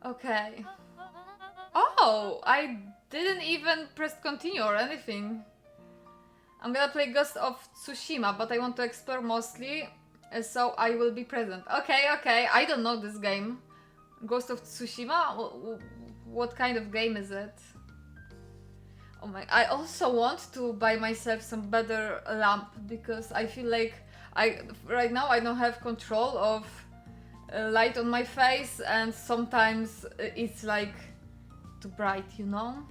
Okay. Oh, I didn't even press continue or anything. I'm gonna play Ghost of Tsushima, but I want to explore mostly, so I will be present. Okay, okay, I don't know this game. Ghost of Tsushima? What kind of game is it? Oh my, I also want to buy myself some better lamp because I feel like right now I don't have control of light on my face and sometimes it's like too bright, you know?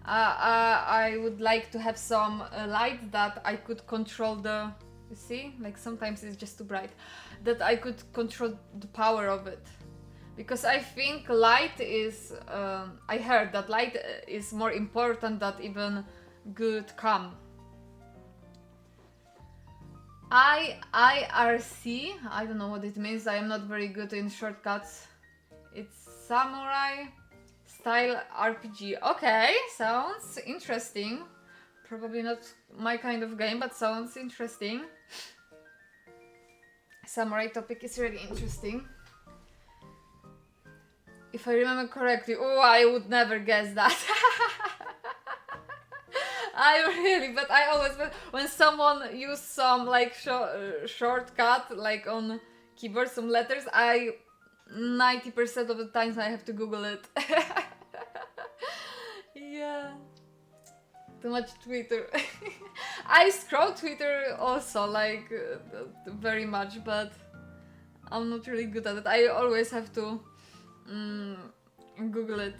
I would like to have some light that I could control the, you see? Like sometimes it's just too bright. That I could control the power of it. Because I think light is, I heard that light is more important than even good cam. IRC, I don't know what it means, I am not very good in shortcuts. It's samurai style RPG. Okay, sounds interesting. Probably not my kind of game, but sounds interesting. Samurai topic is really interesting. If I remember correctly, oh, I would never guess that. I really, but I always, when someone use some like shortcut, like on keyboard, some letters, 90% of the times I have to Google it. Yeah. Too much Twitter. I scroll Twitter also, like, very much, but I'm not really good at it. I always have to Google it.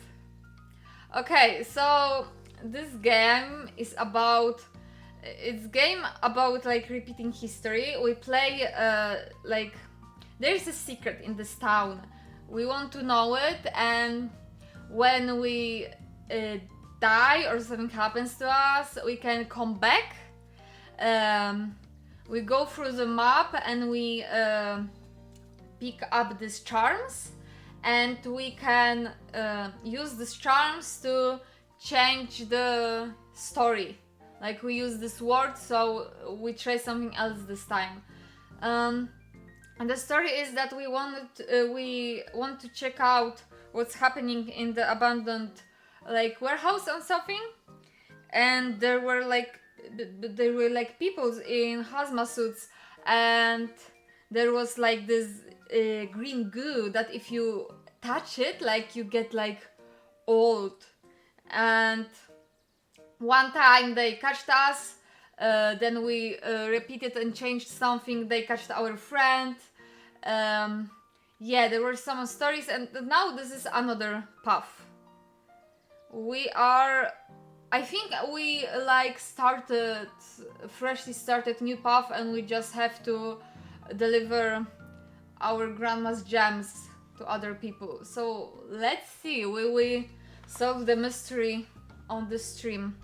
Okay, so this game is about, it's game about like repeating history. We play like, there's a secret in this town. We want to know it, and when we die or something happens to us, we can come back. We go through the map and we pick up these charms, and we can use these charms to change the story. Like we use this word, so we try something else this time. And the story is that we want to check out what's happening in the abandoned like warehouse or something, and there were like people in hazmat suits, and there was like this green goo that if you touch it, like you get like old. And one time they catched us, then we repeated and changed something, they catched our friend. Yeah, there were some stories, and now this is another path. I think we like freshly started new path, and we just have to deliver our grandma's gems to other people. So let's see, will we solve the mystery on the stream?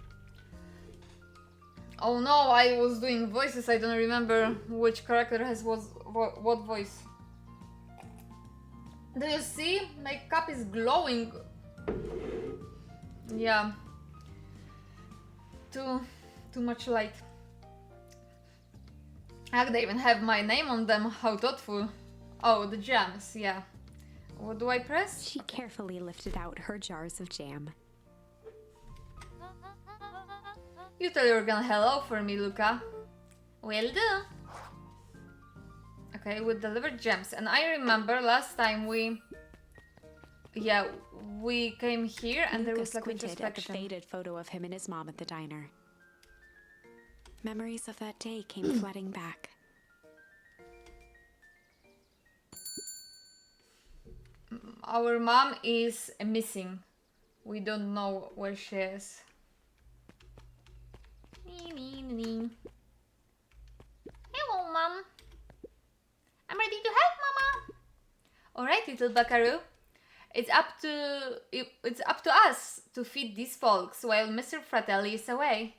Oh no, I was doing voices, I don't remember which character has what voice. Do you see? My cup is glowing. Yeah. Too much light. They even have my name on them, how thoughtful. Oh, the gems, yeah. What do I press? She carefully lifted out her jars of jam. You tell your gun hello for me, Luca. Will do. Okay, we delivered gems, and I remember last time we came here and Luca there was like squinted at the introspection. faded photo of him and his mom at the diner. Memories of that day came flooding back. Our mom is missing. We don't know where she is. Hello, Mom. I'm ready to help, Mama. Alright, little buckaroo. It's up to us to feed these folks while Mr. Fratelli is away.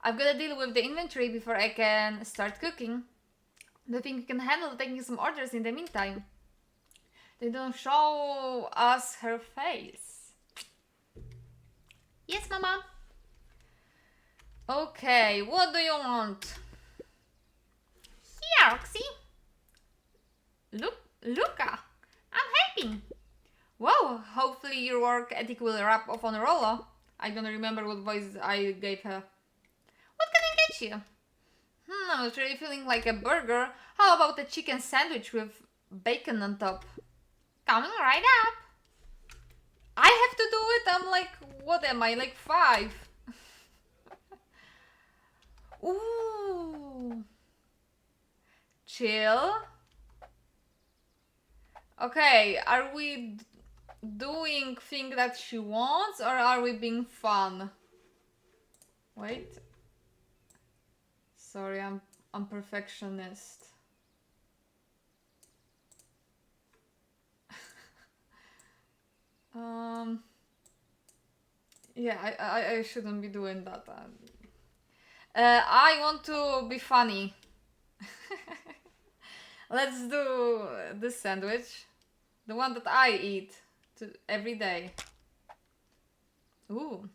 I've got to deal with the inventory before I can start cooking. Do you think you can handle taking some orders in the meantime? They don't show us her face. Yes, Mama. Okay, what do you want? Here, Oxy. Luca, I'm helping. Whoa, Oh, hopefully your work ethic will rub off on Rollo. I don't remember what voice I gave her. What can I get you? I'm not really feeling like a burger. How about a chicken sandwich with bacon on top? Coming right up. I have to do it? I'm like, what am I, like 5? Ooh. Chill. Okay, are we doing thing that she wants or are we being fun? Wait. Sorry, I'm perfectionist. Yeah, I shouldn't be doing that. I want to be funny. Let's do this sandwich. The one that I eat every day. Ooh.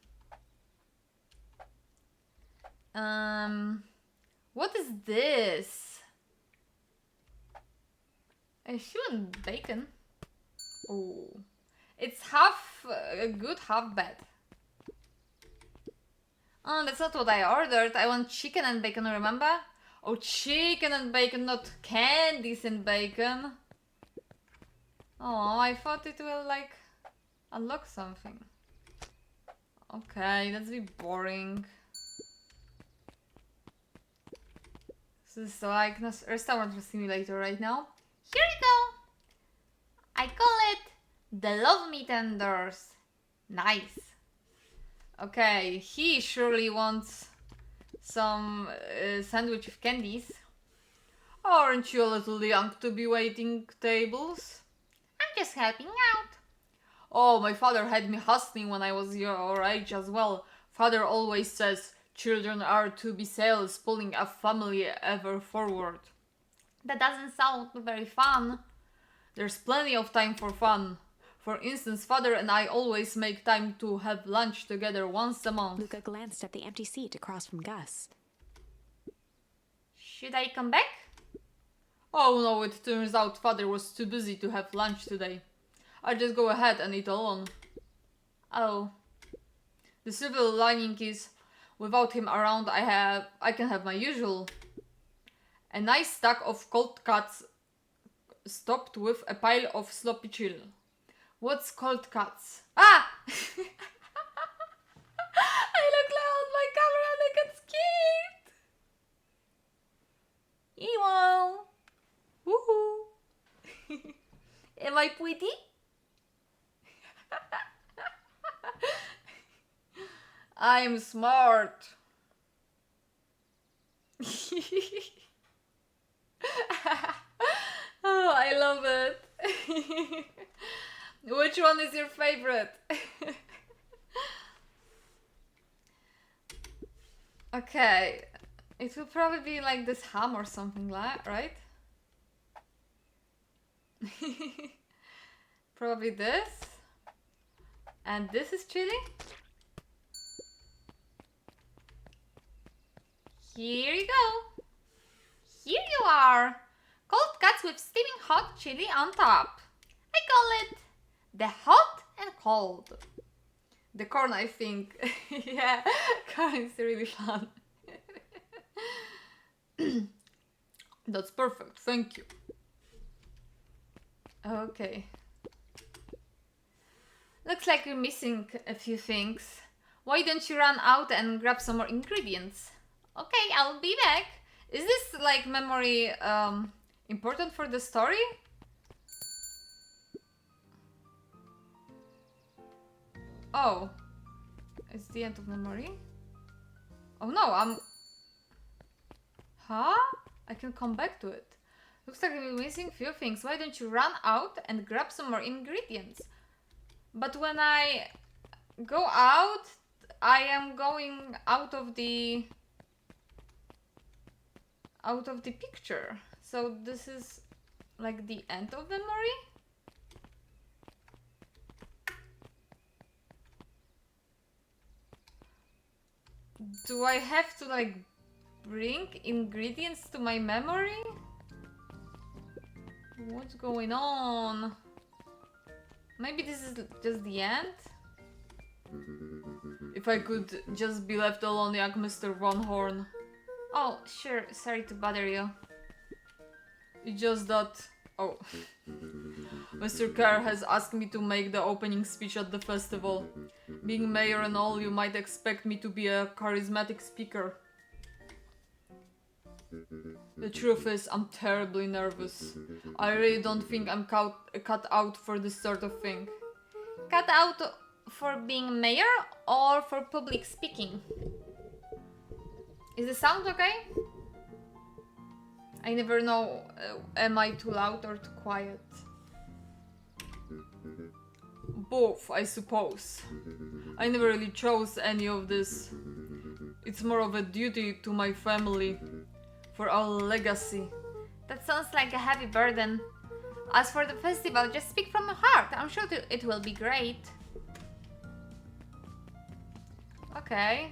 What is this? A human bacon. Oh. It's half good, half bad. Oh, that's not what I ordered. I want chicken and bacon, remember? Oh, chicken and bacon, not candies and bacon. Oh, I thought it will, like, unlock something. Okay, let's be boring. This is like a restaurant simulator right now. Here you go! I call it the Love Me Tenders. Nice. Okay, he surely wants some sandwich with candies. Aren't you a little young to be waiting tables? I'm just helping out. Oh, my father had me hustling when I was your age as well. Father always says children are to be sails pulling a family ever forward. That doesn't sound very fun. There's plenty of time for fun. For instance, father and I always make time to have lunch together once a month. Luca glanced at the empty seat across from Gus. Should I come back? Oh no, it turns out father was too busy to have lunch today. I just go ahead and eat alone. Oh. The silver lining is, without him around, I can have my usual. A nice stack of cold cuts topped with a pile of sloppy chill. What's cold cuts? Ah! I look loud on my camera and I get scared. Eww. Woohoo. Am I pretty? I'm smart. Oh, I love it. Which one is your favorite? Okay, it will probably be like this ham or something like, right? Probably this. And this is chili. Here you go. Here you are. Cold cuts with steaming hot chili on top. I call it the hot and cold. The corn, I think. Yeah, corn is really fun. That's perfect, thank you. Okay. Looks like you're missing a few things. Why don't you run out and grab some more ingredients? Okay, I'll be back. Is this like memory important for the story? Oh, it's the end of memory. Oh no, Huh? I can come back to it. Looks like we're missing few things. Why don't you run out and grab some more ingredients? But when I go out, I am going out of the picture. So this is like the end of memory? Do I have to like bring ingredients to my memory? What's going on? Maybe this is just the end? If I could just be left alone, young Mr. Von Horn. Oh, sure, sorry to bother you. It's just that... Oh. Mr. Kerr has asked me to make the opening speech at the festival. Being mayor and all, you might expect me to be a charismatic speaker. The truth is, I'm terribly nervous. I really don't think I'm cut out for this sort of thing. Cut out for being mayor or for public speaking? Is the sound okay? I never know, am I too loud or too quiet? Both, I suppose. I never really chose any of this. It's more of a duty to my family, for our legacy. That sounds like a heavy burden. As for the festival, just speak from your heart. I'm sure it will be great. Okay.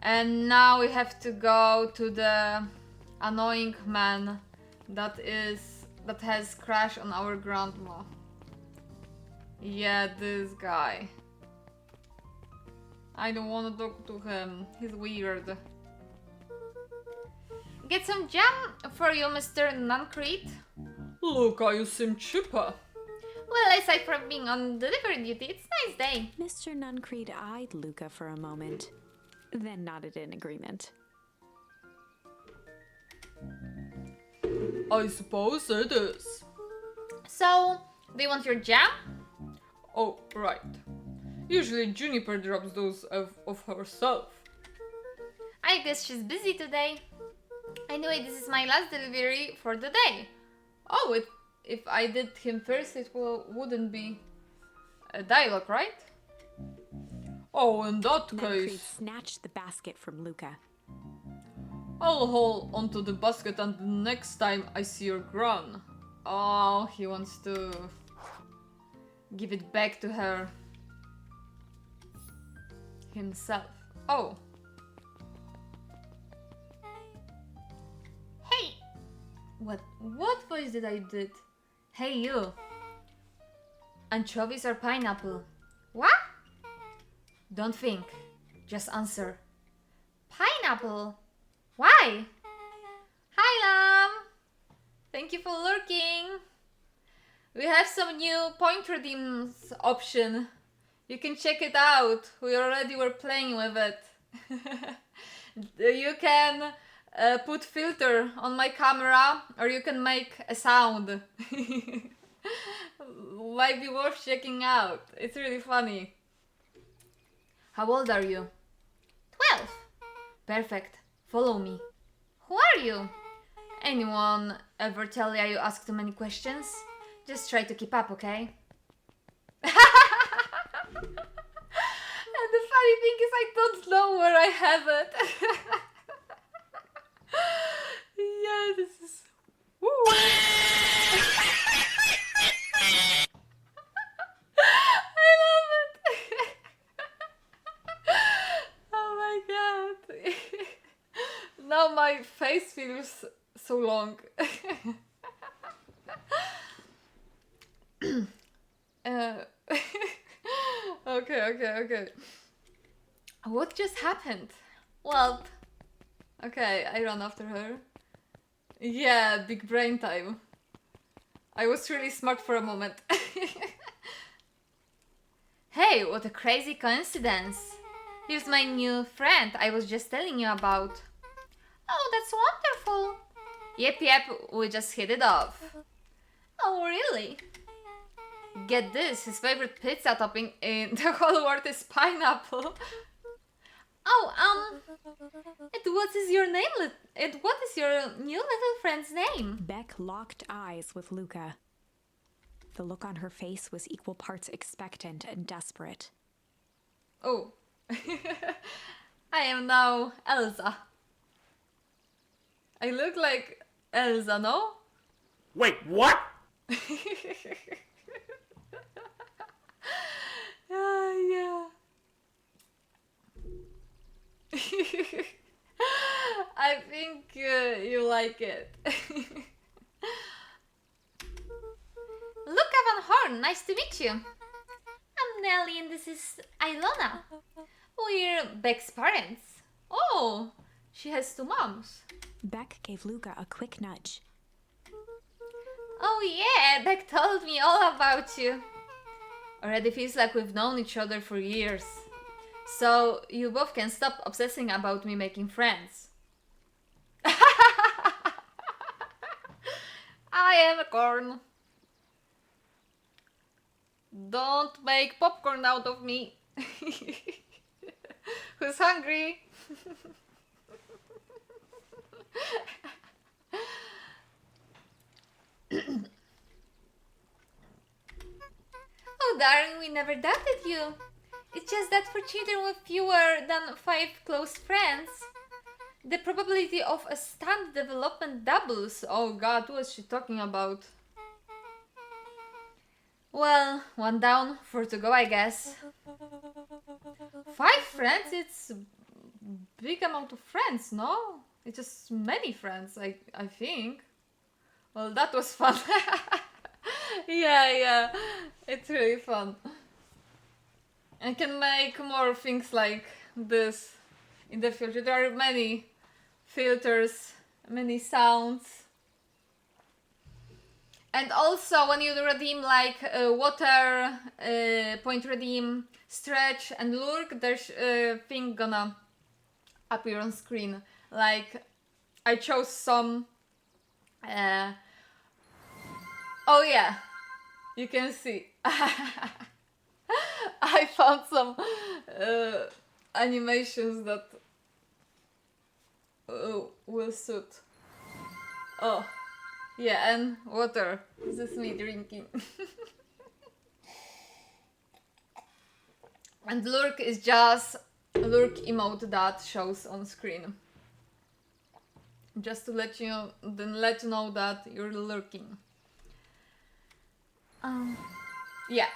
And now we have to go to the annoying man that has crashed on our grandma. Yeah, this guy. I don't want to talk to him. He's weird. Get some jam for you, Mr. Nuncreed. Look, you seem chipper. Well, aside from being on delivery duty, it's a nice day. Mr. Nuncreed eyed Luca for a moment, then nodded in agreement. I suppose it is. So, do you want your jam? Oh, right. Usually Juniper drops those of herself. I guess she's busy today. Anyway, this is my last delivery for the day. Oh, if I did him first, it wouldn't be a dialogue, right? Oh, in that Nuncreed case, snatched the basket from Luca. I'll hold onto the basket and the next time I see your gran. Oh, he wants to give it back to her himself. Oh. Hey! What voice did I did? Hey you. Anchovies or pineapple? What? Don't think. Just answer. Pineapple? Why? Hi Lamb! Thank you for lurking. We have some new point redeems option. You can check it out. We already were playing with it. You can put filter on my camera, or you can make a sound. Might be worth checking out. It's really funny. How old are you? 12. Perfect. Follow me. Who are you? Anyone ever tell you you ask too many questions? Just try to keep up, okay? And the funny thing is I don't know where I have it. Yeah, this is... Woo. I love it. Oh my god. Now my face feels so long. Okay. What just happened? Well, Okay, I run after her. Yeah, big brain time. I was really smart for a moment. Hey, what a crazy coincidence. Here's my new friend I was just telling you about. oh, that's wonderful. Yep, we just hit it off. Oh, really? Get this, his favorite pizza topping in the whole world is pineapple. Oh, What is your name? What is your new little friend's name? Beck locked eyes with Luca. The look on her face was equal parts expectant and desperate. Oh. I am now Elsa. I look like Elsa, no? Wait, what? Yeah. I think you like it. Luca Van Corn, nice to meet you. I'm Nelly and this is Ilona. We're Beck's parents. Oh, she has two moms. Beck gave Luca a quick nudge. Oh yeah, Beck told me all about you. Already feels like we've known each other for years. So you both can stop obsessing about me making friends. I am a corn. Don't make popcorn out of me. Who's hungry? Oh darling, we never doubted you. It's just that for children with fewer than 5 close friends, The probability of a stunt development doubles. Oh god, what is she talking about? Well, one down, 4 to go, I guess. 5 friends? It's big amount of friends, no? It's just many friends, I think. Well, that was fun. yeah, it's really fun. I can make more things like this in the future. There are many filters, many sounds. And also when you redeem like water, point redeem, stretch and lurk, there's a thing gonna appear on screen. Like I chose some, oh yeah, you can see. I found some animations that will suit. Oh, yeah, and water. This is me drinking. And lurk is just lurk emote that shows on screen. Just to let you know that you're lurking. Yeah.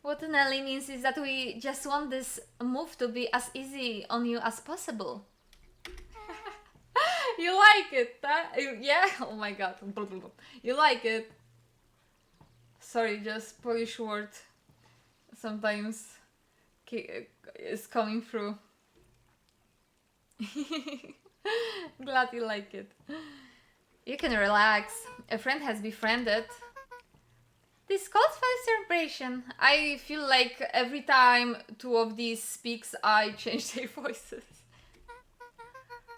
What Nelly means is that we just want this move to be as easy on you as possible. You like it, huh? Yeah? Oh my god. You like it. Sorry, just Polish word sometimes is coming through. Glad you like it. You can relax. A friend has befriended. This calls for a celebration. I feel like every time 2 of these speaks, I change their voices.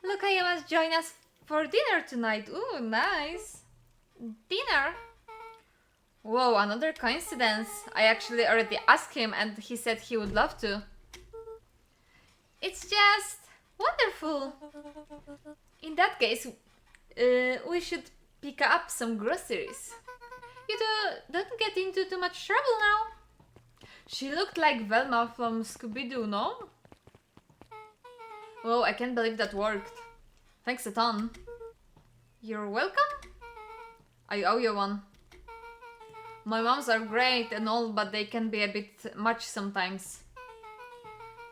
Look, you must join us for dinner tonight. Ooh, nice. Dinner? Whoa, another coincidence. I actually already asked him and he said he would love to. It's just wonderful. In that case, we should pick up some groceries. You don't get into too much trouble now. She looked like Velma from Scooby-Doo, no? Whoa, I can't believe that worked. Thanks a ton. You're welcome? I owe you one. My moms are great and all, but they can be a bit much sometimes.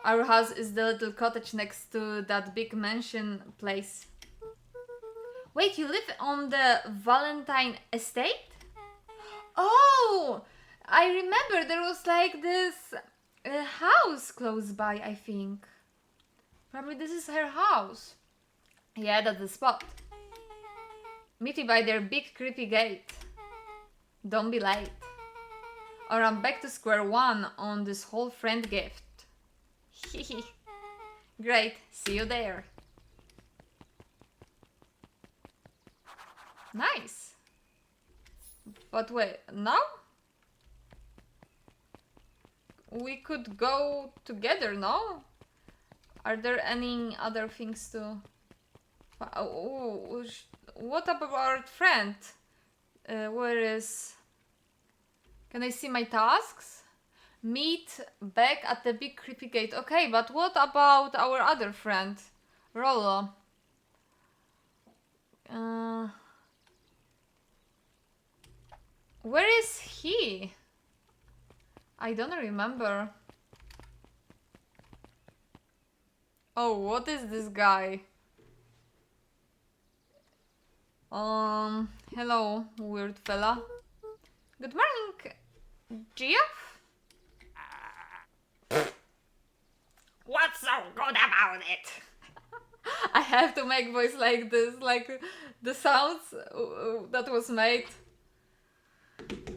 Our house is the little cottage next to that big mansion place. Wait, you live on the Valentine estate? Oh, I remember there was like this house close by, I think. Probably this is her house. Yeah, that's the spot. Meet me by their big creepy gate. Don't be late. Or I'm back to square one on this whole friend gift. Hehe. Great, see you there. Nice. But wait, now? We could go together, no? Are there any other things to... Oh, what about our friend? Where is... Can I see my tasks? Meet Beck at the big creepy gate. Okay, but what about our other friend? Rollo. Where is he? I don't remember. Oh, what is this guy? Hello, weird fella. Good morning, Geoff? What's so good about it? I have to make voice like this, like the sounds that was made.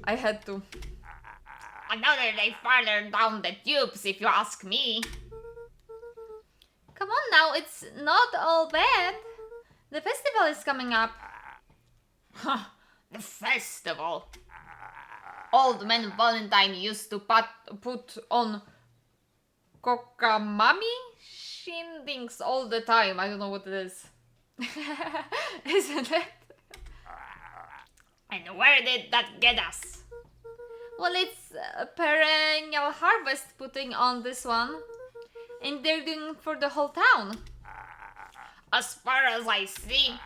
I had to. Another day farther down the tubes, if you ask me. Come on now, it's not all bad. The festival is coming up. The festival. Old man Valentine used to Put on kokamami shindigs all the time. I don't know what it is. Isn't it? And where did that get us? Well, it's Perennial Harvest putting on this one. And they're doing it for the whole town. As far as I see,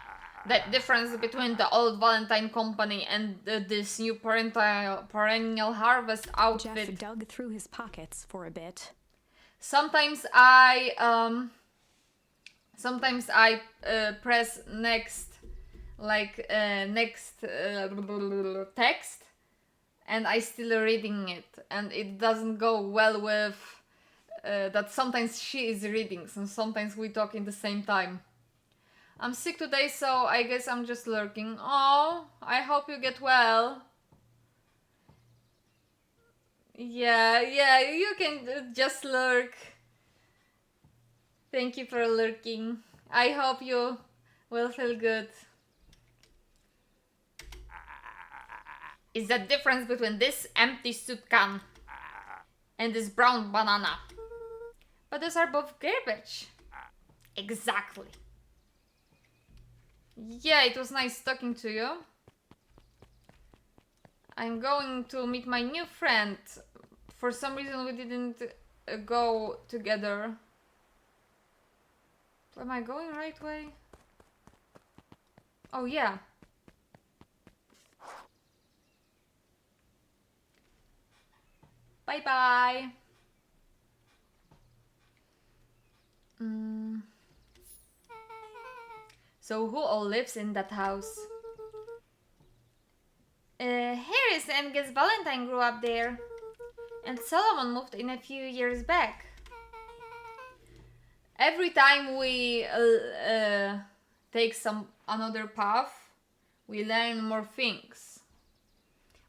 That difference between the old Valentine company and this new Perennial Harvest Jeff outfit. dug through his pockets for a bit. Sometimes I press next, like next text, and I still reading it, and it doesn't go well with that. Sometimes she is reading, and sometimes we talk in the same time. I'm sick today, so I guess I'm just lurking. Oh, I hope you get well. Yeah, you can just lurk. Thank you for lurking. I hope you will feel good. is the difference between this empty soup can and this brown banana. But those are both garbage. Exactly. Yeah, it was nice talking to you. I'm going to meet my new friend. For some reason we didn't go together. Am I going right way? Oh yeah. Bye bye. So who all lives in that house? Harris and Gus Valentine grew up there. And Solomon moved in a few years back. Every time we take another path, we learn more things.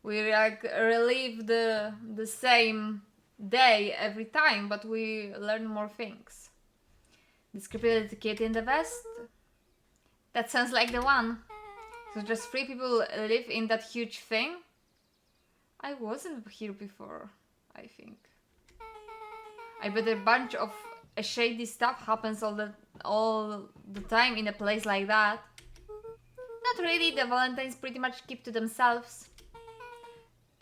We like relive the same day every time, but we learn more things. This creepy little kid in the vest? That sounds like the one. So just 3 people live in that huge thing? I wasn't here before, I think. I bet a bunch of shady stuff happens all the time in a place like that. Not really, the Valentines pretty much keep to themselves.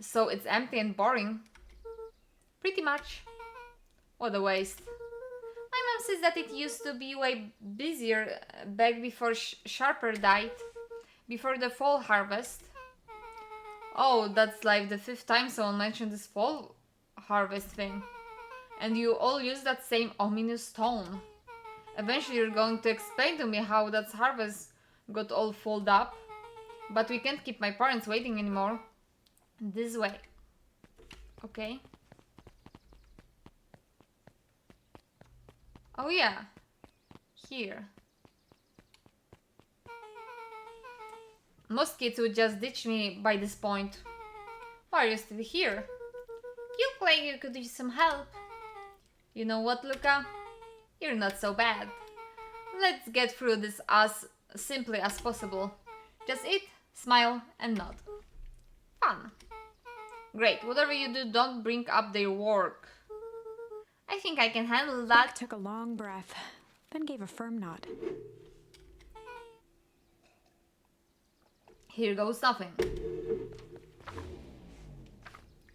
So it's empty and boring. Pretty much. What a waste. My mom says that it used to be way busier back before Sharper died. Before the fall harvest. Oh, that's like the 5th time someone mentioned this fall harvest thing. And you all use that same ominous tone. Eventually you're going to explain to me how that harvest got all folded up. But we can't keep my parents waiting anymore. This way. Okay. Oh yeah. Here. Most kids would just ditch me by this point. Why are you still here? You look like you could use some help. You know what, Luca? You're not so bad. Let's get through this as simply as possible. Just eat, smile, and nod. Fun. Great, whatever you do, don't bring up their work. I think I can handle that. Buck took a long breath, then gave a firm nod. Here goes nothing.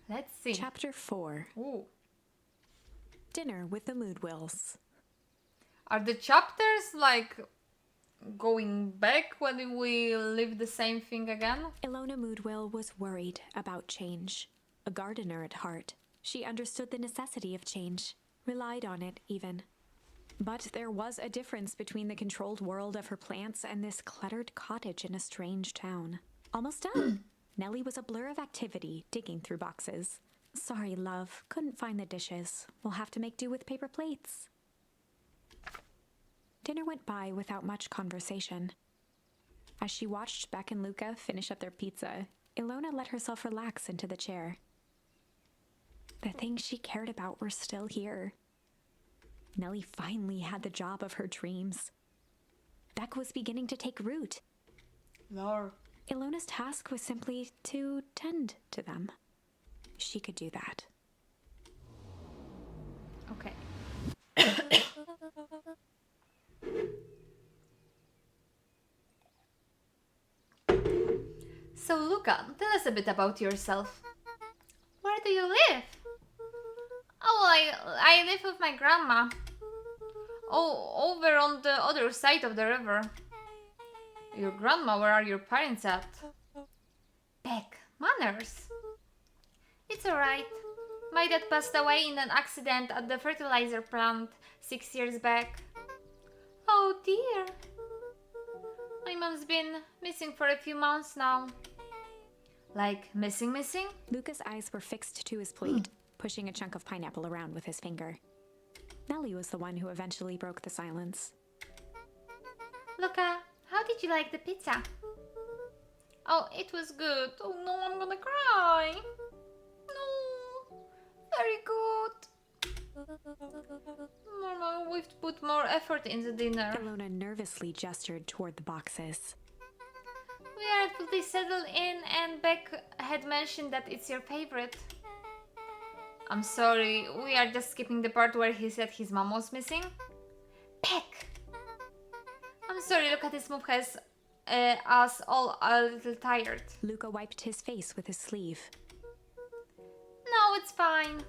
Let's see. Chapter 4. Ooh. Dinner with the Moodwills. Are the chapters like going back when we live the same thing again? Ilona Moodwill was worried about change. A gardener at heart, she understood the necessity of change, relied on it even. But there was a difference between the controlled world of her plants and this cluttered cottage in a strange town. Almost done. Nellie was a blur of activity, digging through boxes. Sorry, love. Couldn't find the dishes. We'll have to make do with paper plates. Dinner went by without much conversation. As she watched Beck and Luca finish up their pizza, Ilona let herself relax into the chair. The things she cared about were still here. Nellie finally had the job of her dreams. Beck was beginning to take root. Lord. Ilona's task was simply to tend to them. She could do that. Okay. So, Luca, tell us a bit about yourself. Where do you live? Oh, I live with my grandma. Oh, over on the other side of the river. Your grandma, where are your parents at? Beck, Manners. it's alright. My dad passed away in an accident at the fertilizer plant 6 years back. Oh dear. My mom's been missing for a few months now. Like missing? Luca's eyes were fixed to his plate, pushing a chunk of pineapple around with his finger. Nellie was the one who eventually broke the silence. Luca, how did you like the pizza? Oh, it was good. Oh no, I'm gonna cry. No. Very good. Mama, we've put more effort in the dinner. Ilona nervously gestured toward the boxes. We are fully settled in and Beck had mentioned that it's your favorite. I'm sorry, we are just skipping the part where he said his mom was missing. Beck! I'm sorry, look at this move has us all a little tired. Luca wiped his face with his sleeve. No, it's fine.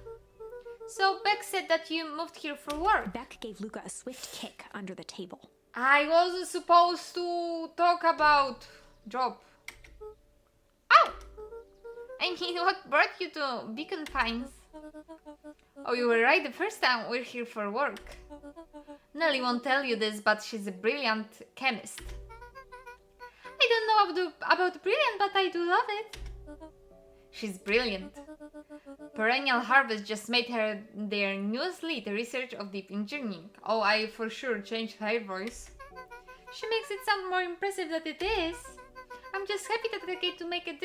So Beck said that you moved here for work. Beck gave Luca a swift kick under the table. I wasn't supposed to talk about job. Oh! I mean, what brought you to Beacon Pines? Oh, you were right the first time we're here for work. Nellie won't tell you this, but she's a brilliant chemist. I don't know about brilliant, but I do love it. She's brilliant. Perennial Harvest just made her their newest lead, research of deep engineering. Oh, I for sure changed her voice. She makes it sound more impressive than it is. I'm just happy that I get to make a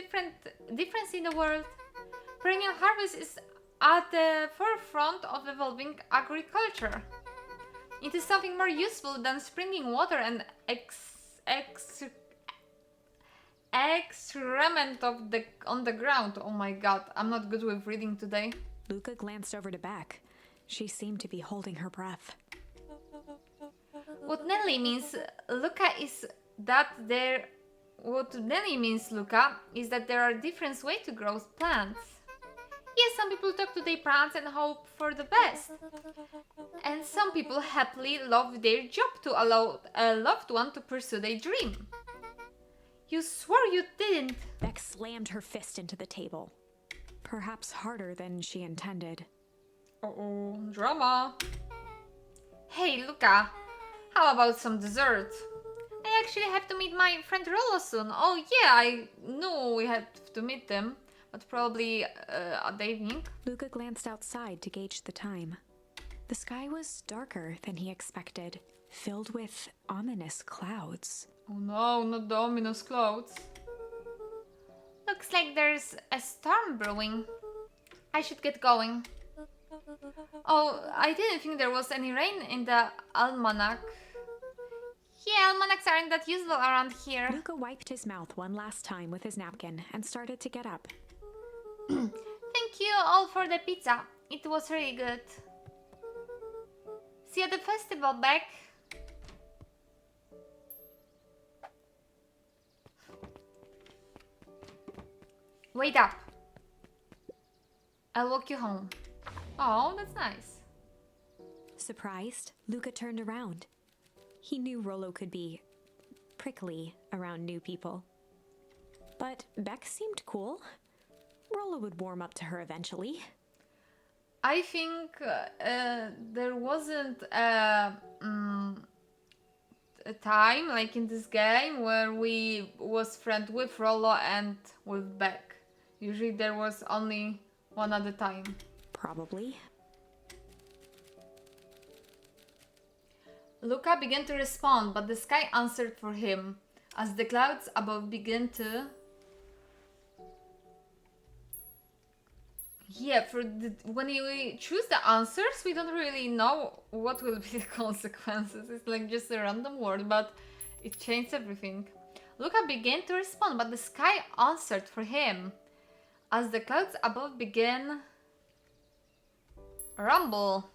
difference in the world. Perennial Harvest is at the forefront of evolving agriculture. It is something more useful than sprinkling water and excrement on the ground. Oh my god, I'm not good with reading today. Luca glanced over to Beck. She seemed to be holding her breath. What Nellie means, Luca, is that there are different ways to grow plants. Yes, some people talk to their plants and hope for the best. And some people happily love their job to allow a loved one to pursue their dream. You swore you didn't. Beck slammed her fist into the table. Perhaps harder than she intended. Uh-oh, drama. Hey, Luca, how about some dessert? I actually have to meet my friend Rollo soon. Oh yeah, I knew we had to meet them, but probably at the evening. Luca glanced outside to gauge the time. The sky was darker than he expected, filled with ominous clouds. Oh no, not the ominous clouds. Looks like there's a storm brewing. I should get going. Oh, I didn't think there was any rain in the almanac. Yeah, almanacs aren't that useful around here. Luca wiped his mouth one last time with his napkin and started to get up. Thank you all for the pizza. It was really good. See you at the festival, Beck. Wait up. I'll walk you home. Oh, that's nice. Surprised, Luca turned around. He knew Rollo could be prickly around new people. But Beck seemed cool. Rollo would warm up to her eventually. I think there wasn't a a time, like in this game, where we was friend with Rollo and with Beck. Usually there was only one at a time. Probably. Luca began to respond, but the sky answered for him, as the clouds above began to... Yeah, when we choose the answers, we don't really know what will be the consequences. It's like just a random word, but it changed everything. Luca began to respond, but the sky answered for him, as the clouds above began... rumble.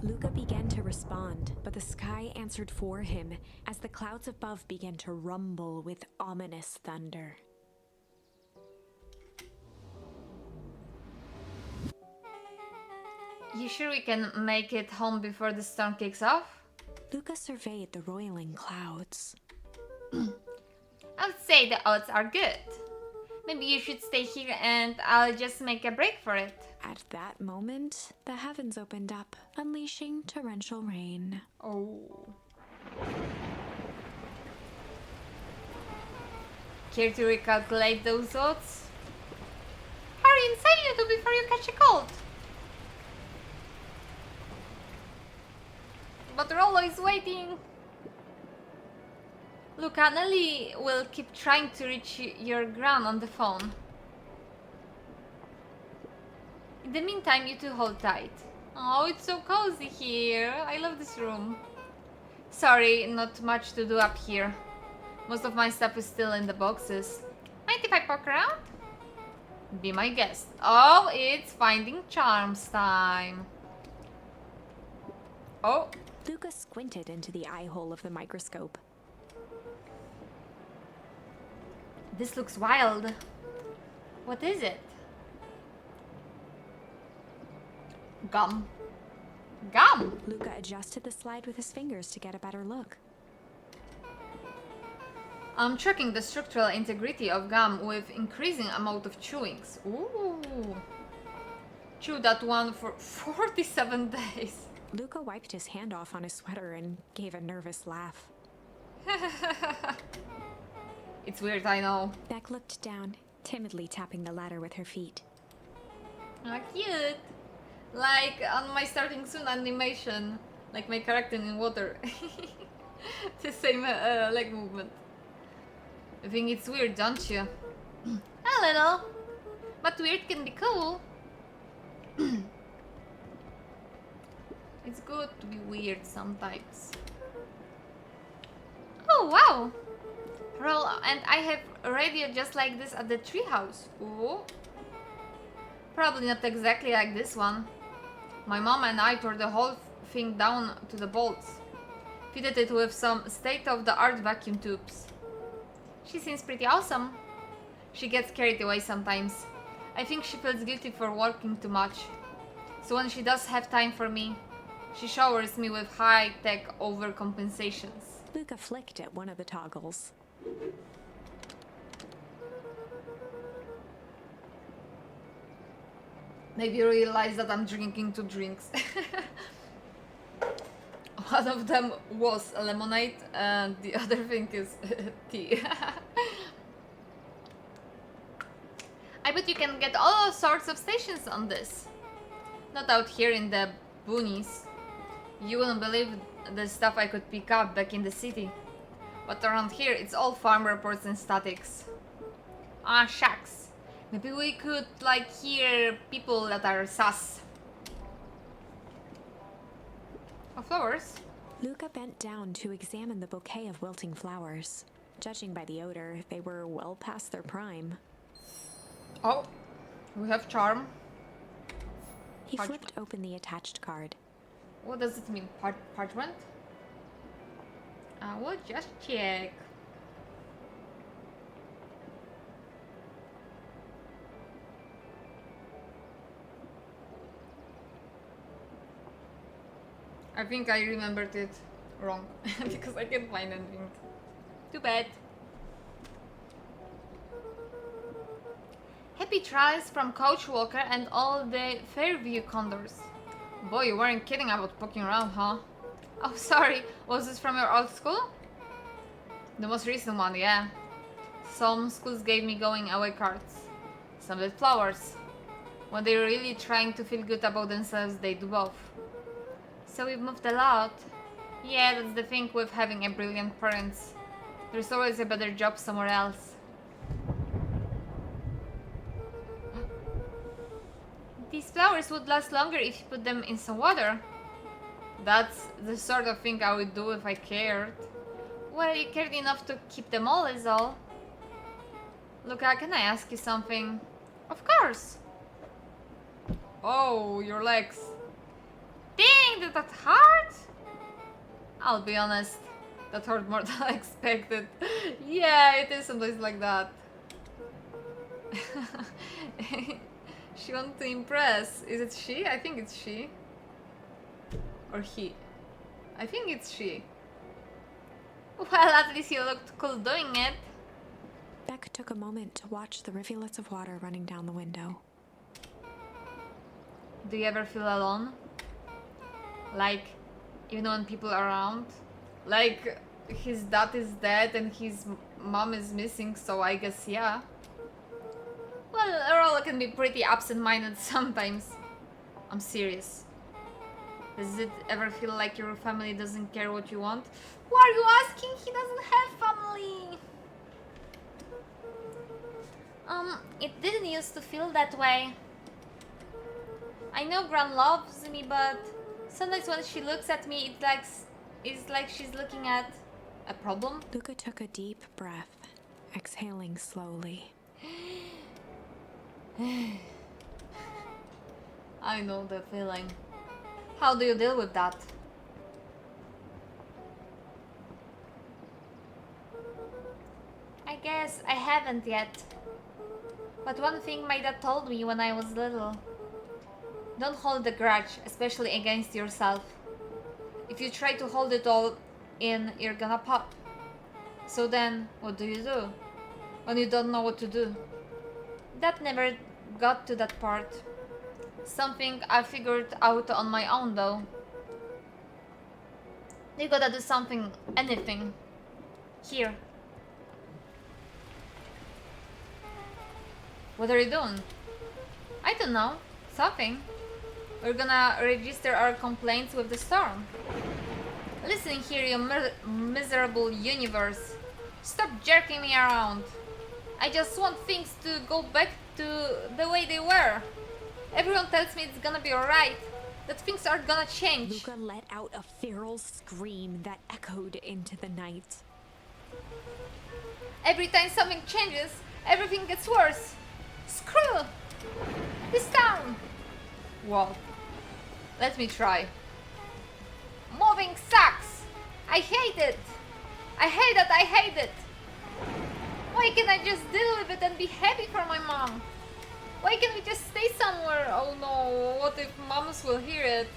Luca began to respond, but the sky answered for him as the clouds above began to rumble with ominous thunder. You sure we can make it home before the storm kicks off? Luca surveyed the roiling clouds. I would say the odds are good. Maybe you should stay here and I'll just make a break for it. At that moment, the heavens opened up, unleashing torrential rain. Oh. Care to recalculate those odds? Hurry inside, you two, before you catch a cold. But Rollo is waiting. Luca, Nelly will keep trying to reach your gran on the phone. In the meantime, you two hold tight. Oh, it's so cozy here. I love this room. Sorry, not much to do up here. Most of my stuff is still in the boxes. Mind if I poke around? Be my guest. Oh, it's finding charms time. Oh. Luca squinted into the eye hole of the microscope. This looks wild. What is it? Gum. Gum! Luca adjusted the slide with his fingers to get a better look. I'm tracking the structural integrity of gum with increasing amount of chewings. Ooh. Chew that one for 47 days. Luca wiped his hand off on his sweater and gave a nervous laugh. It's weird, I know. Beck looked down, timidly tapping the ladder with her feet. Ah, cute. Like on my starting soon animation, like my character in water. The same leg movement. I think it's weird, don't you? A little. But weird can be cool. It's good to be weird sometimes. Oh, wow. Roll, and I have a radio just like this at the treehouse. Ooh. Probably not exactly like this one. My mom and I tore the whole thing down to the bolts. Fitted it with some state-of-the-art vacuum tubes. She seems pretty awesome. She gets carried away sometimes. I think she feels guilty for working too much. So when she does have time for me, she showers me with high-tech overcompensations. Luca flicked at one of the toggles. Maybe you realize that I'm drinking 2 drinks. One of them was lemonade and the other thing is tea. I bet you can get all sorts of stations on this. Not out here in the boonies. You wouldn't believe the stuff I could pick up back in the city. But around here, it's all farm reports and statics. Ah, shucks. Maybe we could, like, hear people that are sus. Oh, flowers. Luca bent down to examine the bouquet of wilting flowers. Judging by the odor, they were well past their prime. Oh, we have charm. He Parchment. flipped open the attached card. What does it mean? Parchment? I will just check. I think I remembered it wrong because I can't find anything. Too bad. Happy trials from Coach Walker and all the Fairview Condors. Boy, you weren't kidding about poking around, huh? Oh, sorry. Was this from your old school? The most recent one, yeah. Some schools gave me going away cards. Some with flowers. When they're really trying to feel good about themselves, they do both. So we've moved a lot. Yeah, that's the thing with having a brilliant parents. There's always a better job somewhere else. These flowers would last longer if you put them in some water. That's the sort of thing I would do if I cared. Well, you cared enough to keep them all is all. Luca, can I ask you something? Of course. Oh, your legs. Dang, did that hurt? I'll be honest, that hurt more than I expected. Yeah, it is sometimes like that. She wants to impress. Is it she? I think it's she. Or he. I think it's she. Well, at least you looked cool doing it. Beck took a moment to watch the rivulets of water running down the window. Do you ever feel alone? Like, even when people are around? Like, his dad is dead and his mom is missing, so I guess yeah. Well, Rollo can be pretty absent-minded sometimes. I'm serious. Does it ever feel like your family doesn't care what you want? Why are you asking? He doesn't have family. It didn't used to feel that way. I know Gran loves me, but sometimes when she looks at me, it's like she's looking at A problem? Luca took a deep breath, exhaling slowly. I know the feeling. How do you deal with that? I guess I haven't yet. But one thing my dad told me when I was little. Don't hold a grudge, especially against yourself. If you try to hold it all in, you're gonna pop. So then, what do you do? When you don't know what to do? That never got to that part. Something I figured out on my own though. You gotta do something, anything. Here. What are you doing? I don't know. Something. We're gonna register our complaints with the storm. Listen here, you miserable universe. Stop jerking me around. I just want things to go back to the way they were. Everyone tells me it's gonna be alright, that things are gonna change. Luca let out a feral scream that echoed into the night. Every time something changes, everything gets worse. Screw this town. Well, let me try. Moving sucks. I hate it. I hate that I hate it. Why can't I just deal with it and be happy for my mom? Why can't we just stay somewhere? Oh no, what if moms will hear it?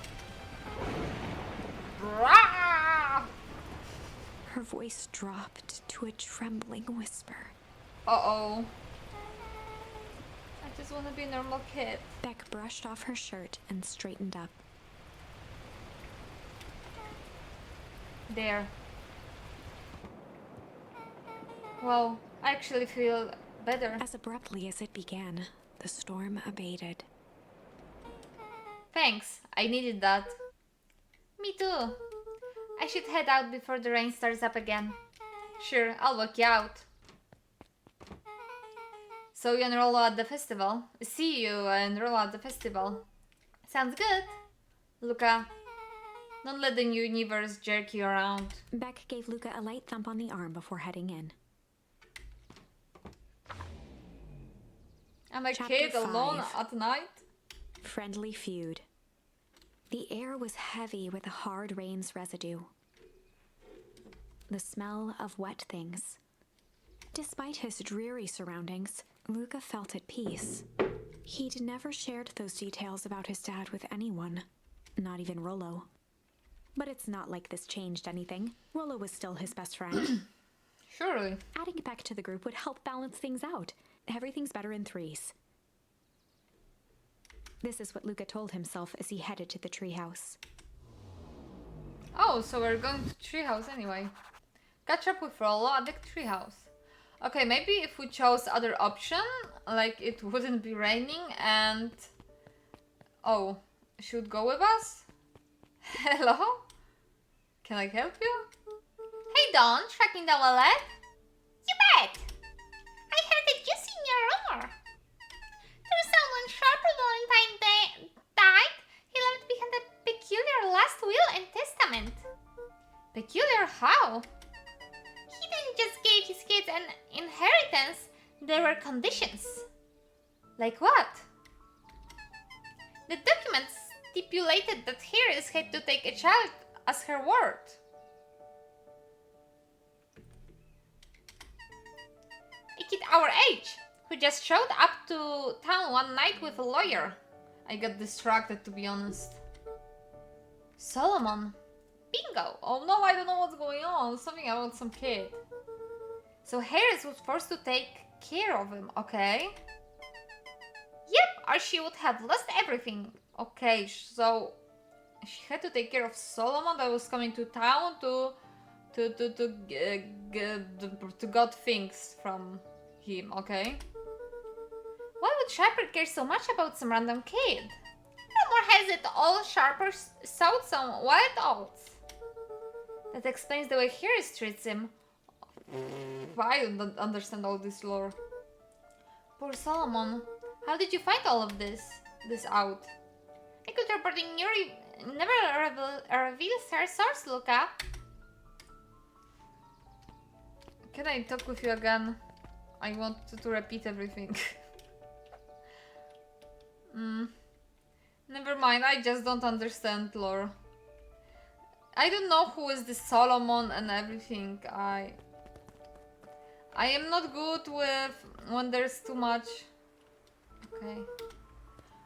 Rah! Her voice dropped to a trembling whisper. Uh-oh. I just want to be a normal kid. Beck brushed off her shirt and straightened up. There. Well, I actually feel better. As abruptly as it began, the storm abated. Thanks, I needed that. Me too. I should head out before the rain starts up again. Sure, I'll walk you out. So you and Rollo at the festival? See you and Rollo at the festival. Sounds good. Luca, don't let the universe jerk you around. Beck gave Luca a light thump on the arm before heading in. I'm a Chapter kid alone 5. at night? Friendly feud. The air was heavy with the hard rain's residue. The smell of wet things. Despite his dreary surroundings, Luca felt at peace. He'd never shared those details about his dad with anyone, not even Rollo. But it's not like this changed anything. Rollo was still his best friend. Surely. Adding Beck to the group would help balance things out. Everything's better in threes. This is what Luca told himself as he headed to the treehouse. Oh, so we're going to treehouse anyway. Catch up with Rollo at the treehouse. Okay, maybe if we chose other option, like it wouldn't be raining and... Oh, she would go with us? Hello? Can I help you? Hey Dawn, tracking the wallet? You bet! I heard that you in your room. There's someone sharper than died. He left behind a peculiar last will and testament. Peculiar how? He didn't just give his kids an inheritance, there were conditions. Like what? The documents stipulated that Harris had to take a child As her word. a kid our age, who just showed up to town one night with a lawyer. I got distracted, to be honest. Solomon. Bingo! Oh no, I don't know what's going on. Something about some kid. So Harris was forced to take care of him, okay? Yep, or she would have lost everything. Okay, so she had to take care of Solomon that was coming to town to got things from him, okay? Why would Sharper care so much about some random kid? Rumor has it all Sharper sowed some wild oats. That explains the way Harris treats him. I don't understand all this lore. Poor Solomon. How did you find all of this out? A good reporting never reveals her source, Luca. Can I talk with you again? I want to repeat everything. Never mind, I just don't understand lore. I don't know who is this Solomon and everything. I am not good with when there's too much. Okay.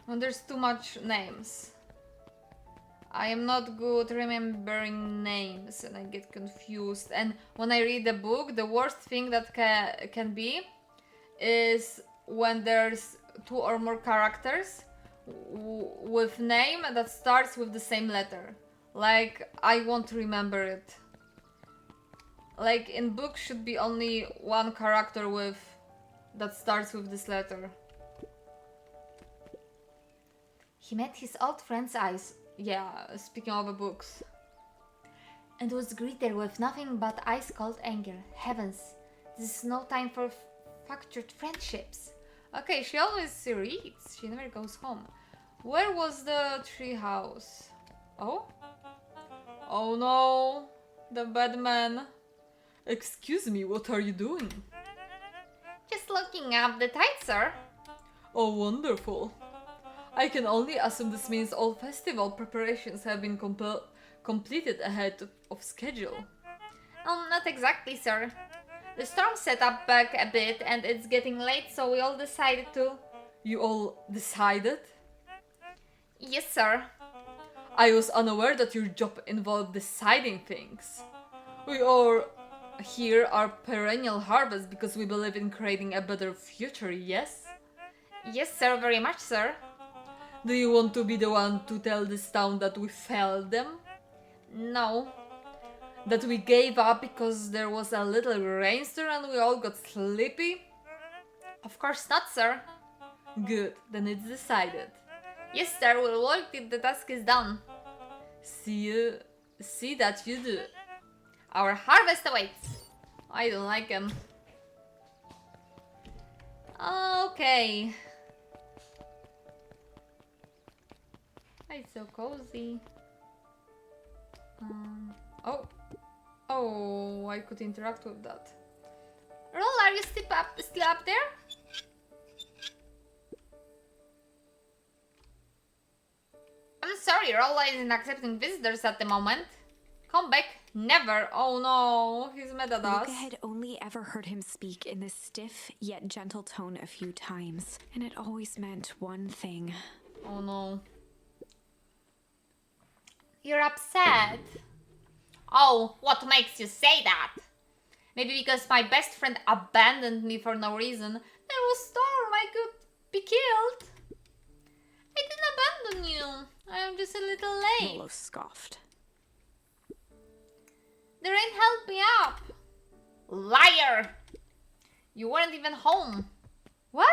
When there's too much names. I am not good remembering names and I get confused. And when I read a book, the worst thing that can be is when there's two or more characters with name that starts with the same letter. Like, I won't remember it. Like, in books should be only one character that starts with this letter. He met his old friend's eyes. Yeah, speaking of the books. And was greeted with nothing but ice-cold anger. Heavens, this is no time for fractured friendships. Okay, she always reads. She never goes home. Where was the tree house? Oh? Oh no, the bad man. Excuse me, what are you doing? Just looking up the tide, sir. Oh, wonderful. I can only assume this means all festival preparations have been completed ahead of schedule. Not exactly, sir. The storm set up back a bit and it's getting late, so we all decided to... You all decided? Yes, sir. I was unaware that your job involved deciding things. We all here are perennial harvest because we believe in creating a better future, yes? Yes, sir, very much, sir. Do you want to be the one to tell this town that we failed them? No. That we gave up because there was a little rainstorm and we all got sleepy? Of course not, sir. Good, then it's decided. Yes, sir, we'll work till the task is done. See that you do. Our harvest awaits. I don't like him. Okay. It's so cozy. Oh, I could interact with that. Roll, are you still up there? I'm sorry, Rolla isn't accepting visitors at the moment. Come back. Never. Oh no, he's mad at us. Luca had only ever heard him speak in this stiff yet gentle tone a few times, and it always meant one thing. Oh no. You're upset. Oh, what makes you say that? Maybe because my best friend abandoned me for no reason. There was storm, I could be killed. I didn't abandon you. I am just a little late. Rollo scoffed. The rain helped me up. Liar! You weren't even home. What?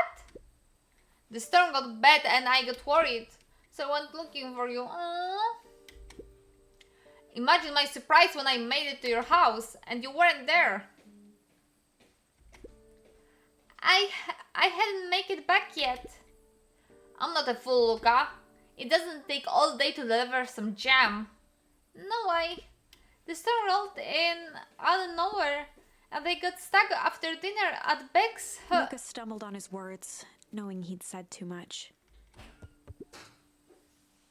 The storm got bad and I got worried, so I went looking for you. Aww. Imagine my surprise when I made it to your house and you weren't there. I hadn't made it back yet. I'm not a fool, Luca. It doesn't take all day to deliver some jam. No way. The storm rolled in out of nowhere and they got stuck after dinner at Beck's. Luca stumbled on his words, knowing he'd said too much.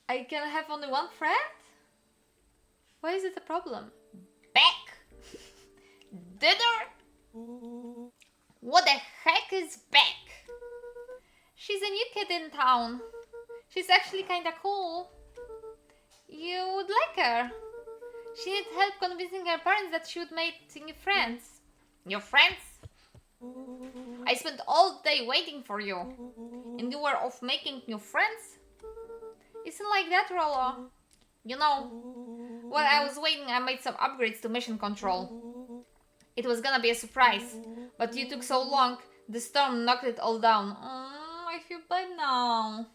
I can have only one friend? Why is it a problem? Beck? Dinner? What the heck is Beck? She's a new kid in town. She's actually kinda cool. You would like her. She needed help convincing her parents that she would make new friends. New friends? I spent all day waiting for you. And you were off making new friends? Isn't like that, Rollo. You know, while I was waiting, I made some upgrades to mission control. It was gonna be a surprise, but you took so long, the storm knocked it all down. I feel bad now.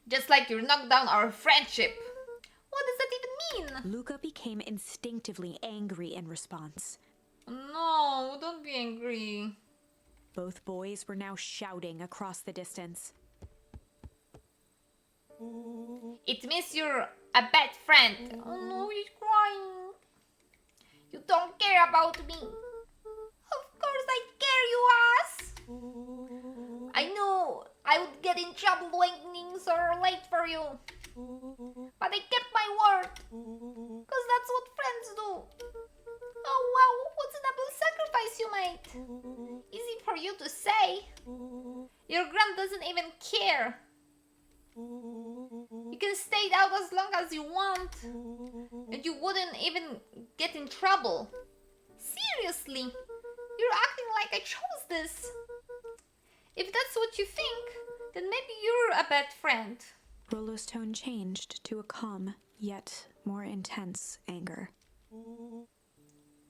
Just like you knocked down our friendship. What does that even mean? Luca became instinctively angry in response. No, don't be angry. Both boys were now shouting across the distance. It means you're a bad friend. Oh no, he's crying. You don't care about me. Of course I care, you ass. I knew I would get in trouble waiting so late for you. But I kept my word. Because that's what friends do. Oh wow, what's a double sacrifice you made? Easy for you to say. Your grand doesn't even care. You can stay out as long as you want. And you wouldn't even get in trouble. Seriously, you're acting like I chose this. If that's what you think, then maybe you're a bad friend. Rollo's tone changed to a calm, yet more intense anger.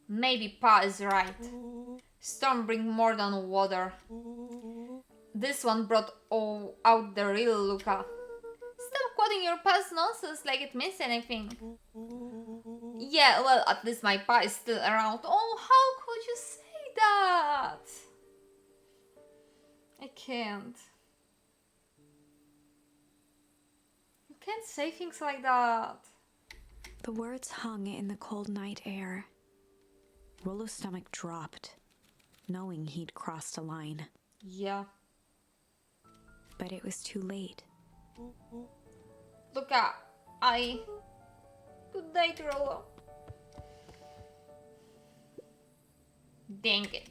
Maybe Pa is right. Storm bring more than water. This one brought out the real Luca. Stop quoting your past nonsense like it means anything. Yeah, well, at least my Pa is still around. Oh, how could you say that? I can't. You can't say things like that. The words hung in the cold night air. Rollo's stomach dropped, knowing he'd crossed a line. Yeah. But it was too late. Luca, Good night, Rollo. Dang it.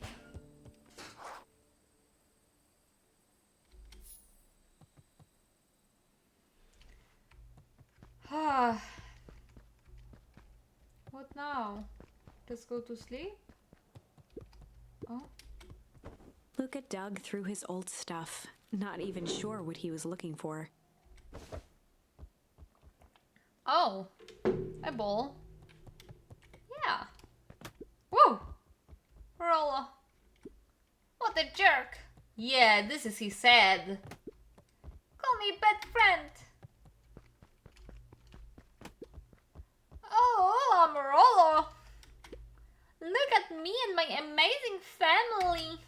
What now? Let's go to sleep? Oh. Luca dug through his old stuff, not even sure what he was looking for. Oh. A ball. Yeah. Whoa! Rollo. What a jerk. Yeah, this is his head. Call me bad friend. Oh, I'm Rollo. Look at me and my amazing family.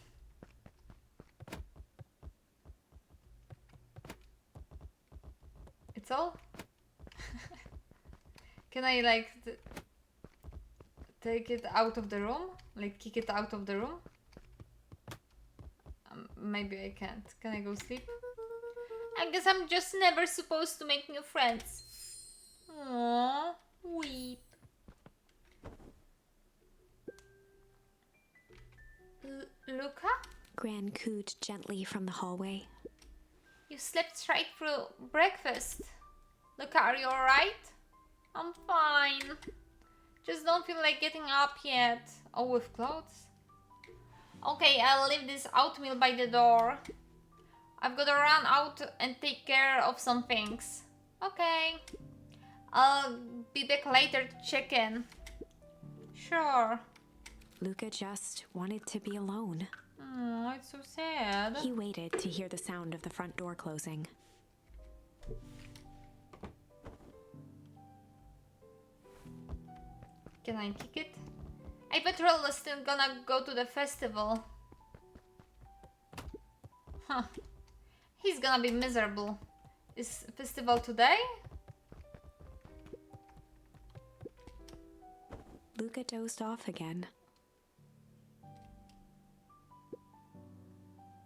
It's all? Can I like take it out of the room? Like kick it out of the room? Maybe I can't. Can I go sleep? I guess I'm just never supposed to make new friends. Aww, weep. Luca? Gran cooed gently from the hallway. You slept straight through breakfast. Luca, are you alright? I'm fine. Just don't feel like getting up yet. Oh, with clothes? Okay, I'll leave this oatmeal by the door. I've gotta run out and take care of some things. Okay. I'll be back later to check in. Sure. Luca just wanted to be alone. Oh, it's so sad. He waited to hear the sound of the front door closing. Can I kick it? I bet Rollo's still gonna go to the festival. Huh. He's gonna be miserable. Is festival today? Luca dozed off again.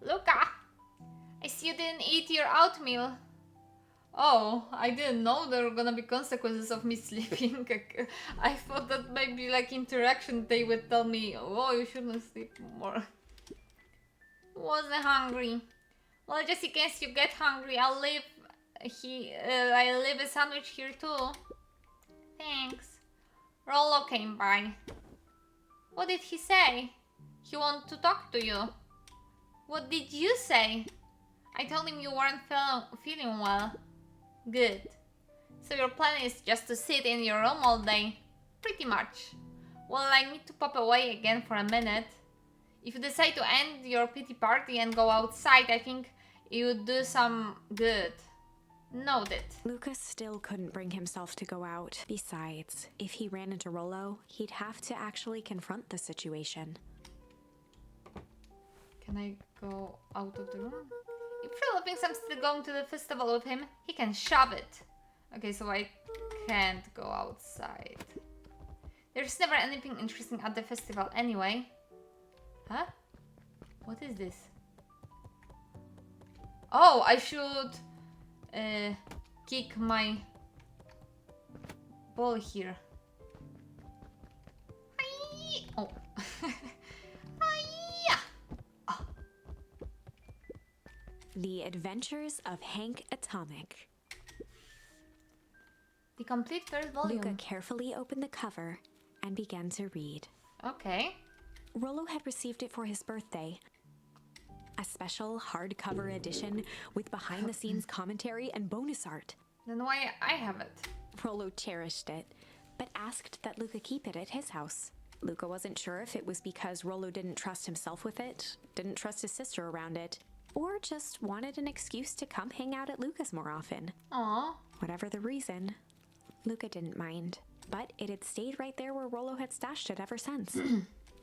Luca! I see you didn't eat your oatmeal. Oh, I didn't know there were gonna be consequences of me sleeping. I thought that maybe like interaction they would tell me, oh, you shouldn't sleep more. Wasn't hungry. Well, just in case you get hungry, I'll leave a sandwich here too. Thanks. Rollo came by. What did he say? He wanted to talk to you. What did you say? I told him you weren't feeling well. Good. So your plan is just to sit in your room all day? Pretty much. Well, I need to pop away again for a minute. If you decide to end your pity party and go outside, I think it would do some good. Noted. Lucas still couldn't bring himself to go out. Besides, if he ran into Rollo, he'd have to actually confront the situation. Can I go out of the room? If Rollo thinks I'm still going to the festival with him, he can shove it. Okay, so I can't go outside. There's never anything interesting at the festival anyway. Huh? What is this? Oh, I should kick my ball here. Aye. Oh. Aye. Oh. The Adventures of Hank Atomic. The complete third volume. Luca carefully opened the cover and began to read. Okay. Rollo had received it for his birthday. A special hardcover edition with behind-the-scenes commentary and bonus art. Then why I have it? Rollo cherished it, but asked that Luca keep it at his house. Luca wasn't sure if it was because Rollo didn't trust himself with it, didn't trust his sister around it, or just wanted an excuse to come hang out at Luca's more often. Aw. Whatever the reason, Luca didn't mind, but it had stayed right there where Rollo had stashed it ever since.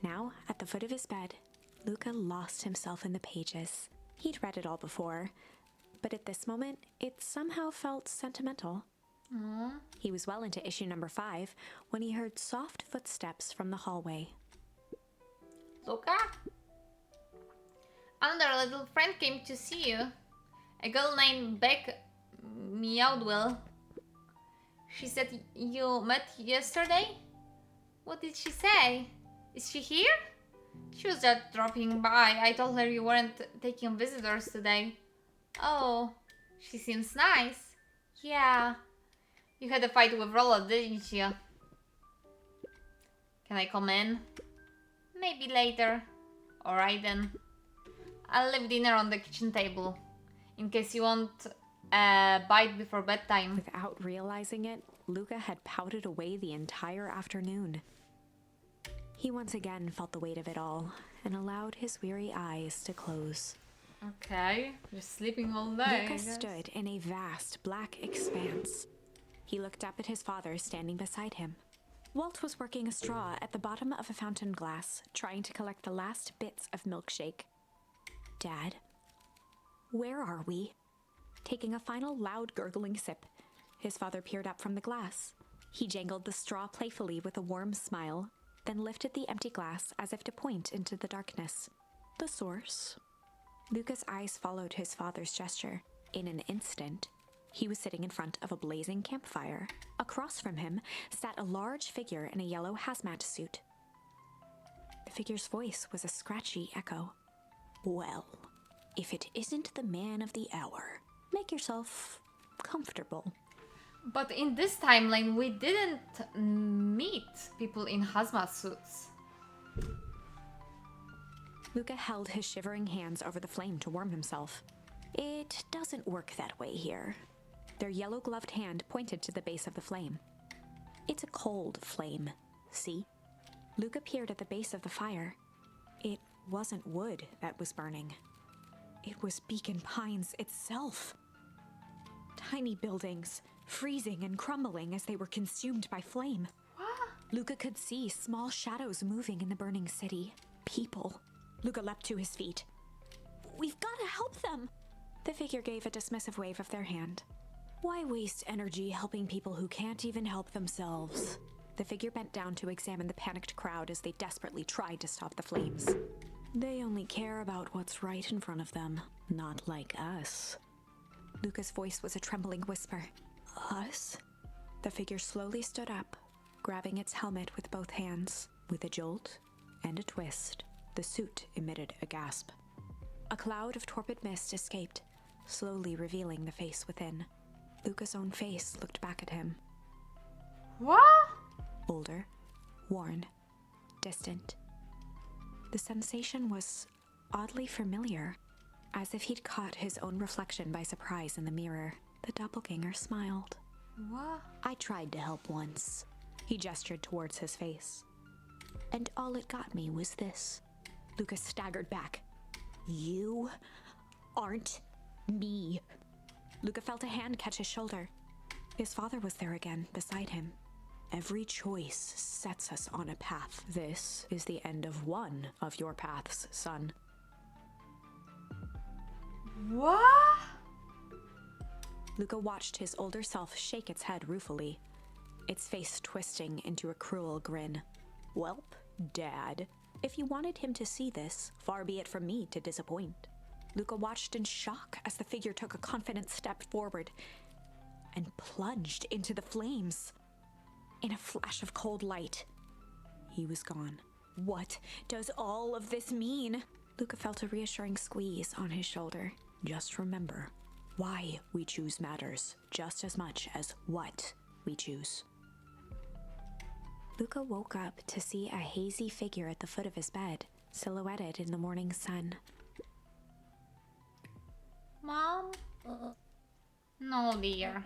Now, at the foot of his bed, Luca lost himself in the pages. He'd read it all before, but at this moment, it somehow felt sentimental. He was well into issue number 5 when he heard soft footsteps from the hallway. Luca? Another little friend came to see you. A girl named Beck Meowdwell. She said you met yesterday? What did she say? Is she here? She was just dropping by. I told her you weren't taking visitors today. Oh, she seems nice. Yeah. You had a fight with Rollo, didn't you? Can I come in? Maybe later. Alright then. I'll leave dinner on the kitchen table. In case you want a bite before bedtime. Without realizing it, Luca had pouted away the entire afternoon. He once again felt the weight of it all and allowed his weary eyes to close. Okay, just sleeping all day. I Luca guess. stood in a vast black expanse. He looked up at his father standing beside him. Walt was working a straw at the bottom of a fountain glass, trying to collect the last bits of milkshake. Dad, where are we? Taking a final loud gurgling sip, his father peered up from the glass. He jangled the straw playfully with a warm smile, then lifted the empty glass as if to point into the darkness. The source. Luca's eyes followed his father's gesture. In an instant, he was sitting in front of a blazing campfire. Across from him sat a large figure in a yellow hazmat suit. The figure's voice was a scratchy echo. Well, if it isn't the man of the hour, make yourself comfortable. But in this timeline, we didn't meet people in hazmat suits. Luca held his shivering hands over the flame to warm himself. It doesn't work that way here. Their yellow-gloved hand pointed to the base of the flame. It's a cold flame, see? Luca peered at the base of the fire. It wasn't wood that was burning. It was Beacon Pines itself. Tiny buildings, freezing and crumbling as they were consumed by flame. What? Luca could see small shadows moving in the burning city. People. Luca leapt to his feet. We've got to help them! The figure gave a dismissive wave of their hand. Why waste energy helping people who can't even help themselves? The figure bent down to examine the panicked crowd as they desperately tried to stop the flames. They only care about what's right in front of them, not like us. Luca's voice was a trembling whisper. Us? The figure slowly stood up, grabbing its helmet with both hands. With a jolt and a twist, the suit emitted a gasp. A cloud of torpid mist escaped, slowly revealing the face within. Luca's own face looked back at him. What? Older, worn, distant. The sensation was oddly familiar, as if he'd caught his own reflection by surprise in the mirror. The doppelganger smiled. What? I tried to help once. He gestured towards his face. And all it got me was this. Lucas staggered back. You aren't me. Luca felt a hand catch his shoulder. His father was there again, beside him. Every choice sets us on a path. This is the end of one of your paths, son. What? Luca watched his older self shake its head ruefully, its face twisting into a cruel grin. Welp, Dad, if you wanted him to see this, far be it from me to disappoint. Luca watched in shock as the figure took a confident step forward and plunged into the flames. In a flash of cold light, he was gone. What does all of this mean? Luca felt a reassuring squeeze on his shoulder. Just remember, why we choose matters just as much as what we choose. Luca woke up to see a hazy figure at the foot of his bed, silhouetted in the morning sun. Mom? No, dear.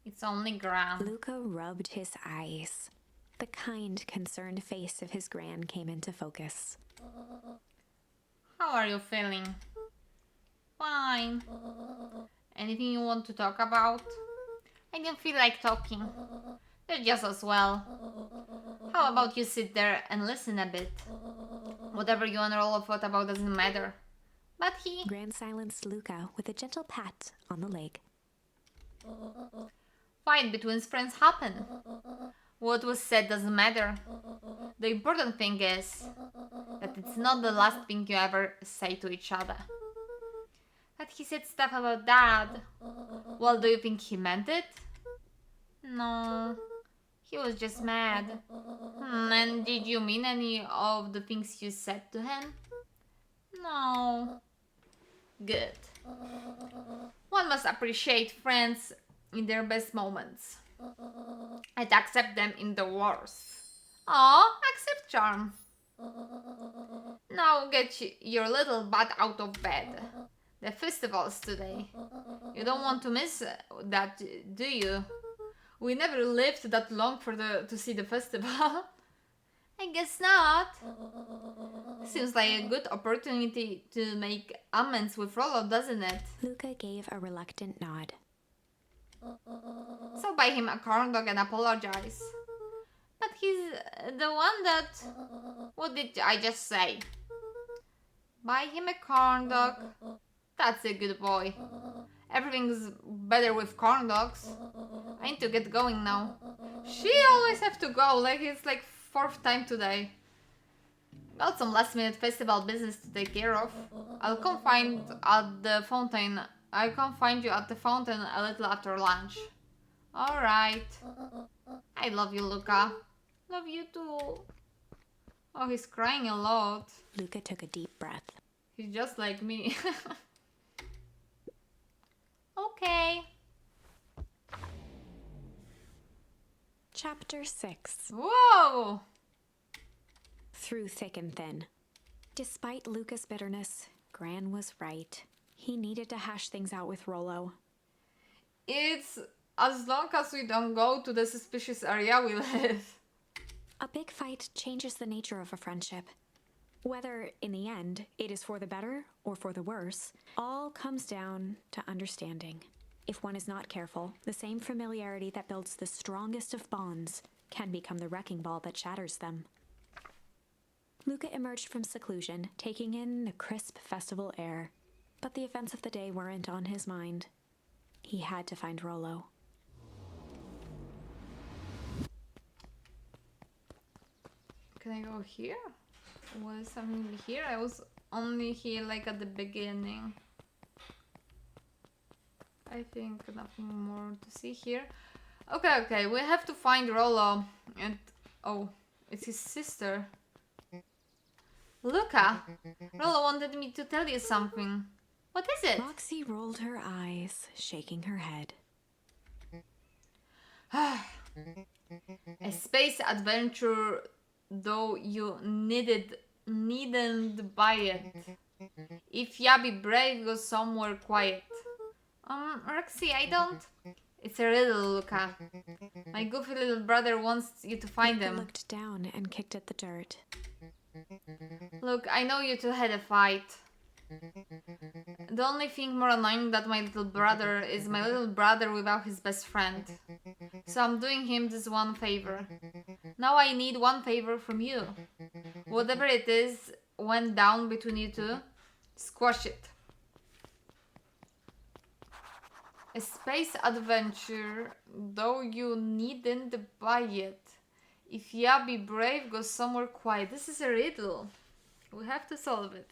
It's only Gran. Luca rubbed his eyes. The kind, concerned face of his gran came into focus. How are you feeling? Fine. Anything you want to talk about? I don't feel like talking. You're just as well. How about you sit there and listen a bit? Whatever you unroll or thought about doesn't matter. But he... Gran silenced Luca with a gentle pat on the leg. Fight between friends happen. What was said doesn't matter. The important thing is that it's not the last thing you ever say to each other. But he said stuff about Dad. Well, do you think he meant it? No. He was just mad. And did you mean any of the things you said to him? No. Good. One must appreciate friends in their best moments. And accept them in the worst. Aw, accept charm. Now get your little butt out of bed. The festival's today. You don't want to miss that, do you? We never lived that long to see the festival. I guess not. Seems like a good opportunity to make amends with Rollo, doesn't it? Luca gave a reluctant nod. So buy him a corn dog and apologize. But he's the one that... What did I just say? Buy him a corn dog. That's a good boy. Everything's better with corn dogs. I need to get going now. She always have to go, like it's like 4th time today. Got some last minute festival business to take care of. I'll come find at the fountain. I'll come find you at the fountain a little after lunch. Alright. I love you, Luca. Love you too. Oh, he's crying a lot. Luca took a deep breath. He's just like me. Okay. Chapter 6. Whoa! Through thick and thin. Despite Luca's bitterness, Gran was right. He needed to hash things out with Rollo. It's as long as we don't go to the suspicious area we live. A big fight changes the nature of a friendship. Whether, in the end, it is for the better or for the worse, all comes down to understanding. If one is not careful, the same familiarity that builds the strongest of bonds can become the wrecking ball that shatters them. Luca emerged from seclusion, taking in the crisp festival air. But the events of the day weren't on his mind. He had to find Rollo. Can I go here? Was something here? I was only here like at the beginning. I think nothing more to see here. Okay, we have to find Rollo. And oh, it's his sister. Luca! Rollo wanted me to tell you something. What is it? Roxy rolled her eyes, shaking her head. A space adventure, though you needn't buy it. If ya be brave, go somewhere quiet. Roxy, I don't. It's a riddle, Luca. My goofy little brother wants you to find Luca him. looked down and kicked at the dirt. Look, I know you two had a fight. The only thing more annoying that my little brother is my little brother without his best friend. So I'm doing him this one favor. Now I need one favor from you. Whatever it is went down between you two, squash it. A space adventure, though you needn't buy it. If ya be brave, go somewhere quiet. This is a riddle. We have to solve it.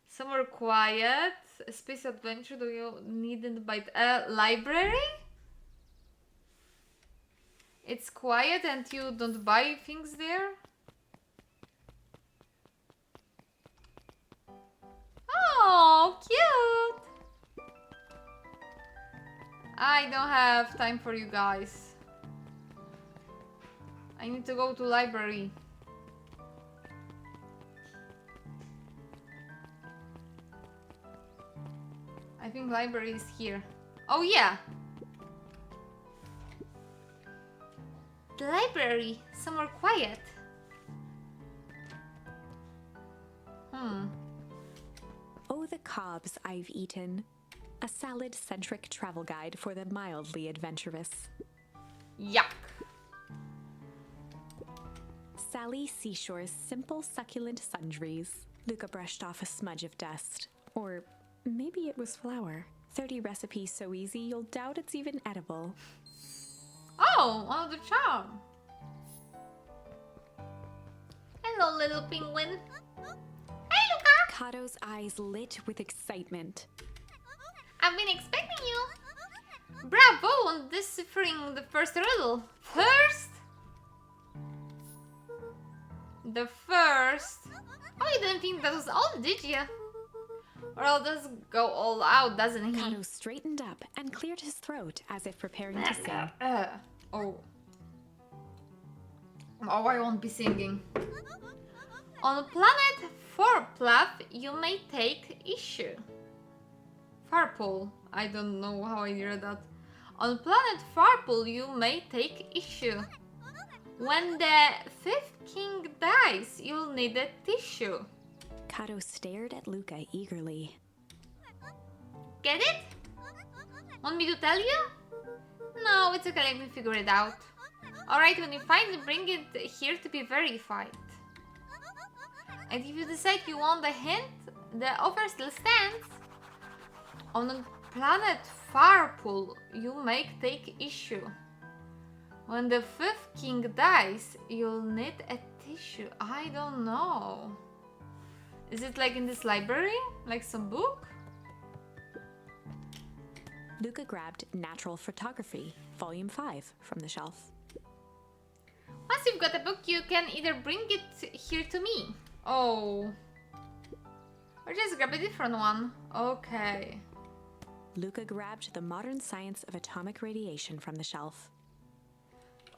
Somewhere quiet. A space adventure, though you needn't buy it. A library? It's quiet and you don't buy things there? Oh, cute! I don't have time for you guys. I need to go to library. I think library is here. Oh yeah! The library, somewhere quiet. Oh, the cobs I've eaten. A salad-centric travel guide for the mildly adventurous. Yuck! Sally Seashore's simple, succulent sundries. Luca brushed off a smudge of dust. Or maybe it was flour. 30 recipes so easy you'll doubt it's even edible. Oh, the charm. Hello, little penguin. Hey, Luca! Kato's eyes lit with excitement. I've been expecting you. Bravo on deciphering the first riddle. First? The first? Oh, you didn't think that was all, did you? Well, does go all out, doesn't he? Kato straightened up and cleared his throat as if preparing to sing. Oh. Oh, I won't be singing. On planet Forplath, you may take issue. Farpool. I don't know how I read that. On planet Farpool, you may take issue. When the fifth king dies, you'll need a tissue. Kato stared at Luca eagerly. Get it? Want me to tell you? No, it's okay, let me figure it out. Alright, when you find it, bring it here to be verified. And if you decide you want the hint, the offer still stands. On a planet Farpool, you may take issue. When the fifth king dies, you'll need a tissue. I don't know. Is it like in this library? Like some book? Luca grabbed Natural Photography, Volume 5, from the shelf. Once you've got a book, you can either bring it here to me. Oh. Or just grab a different one. Okay. Luca grabbed The Modern Science of Atomic Radiation from the shelf.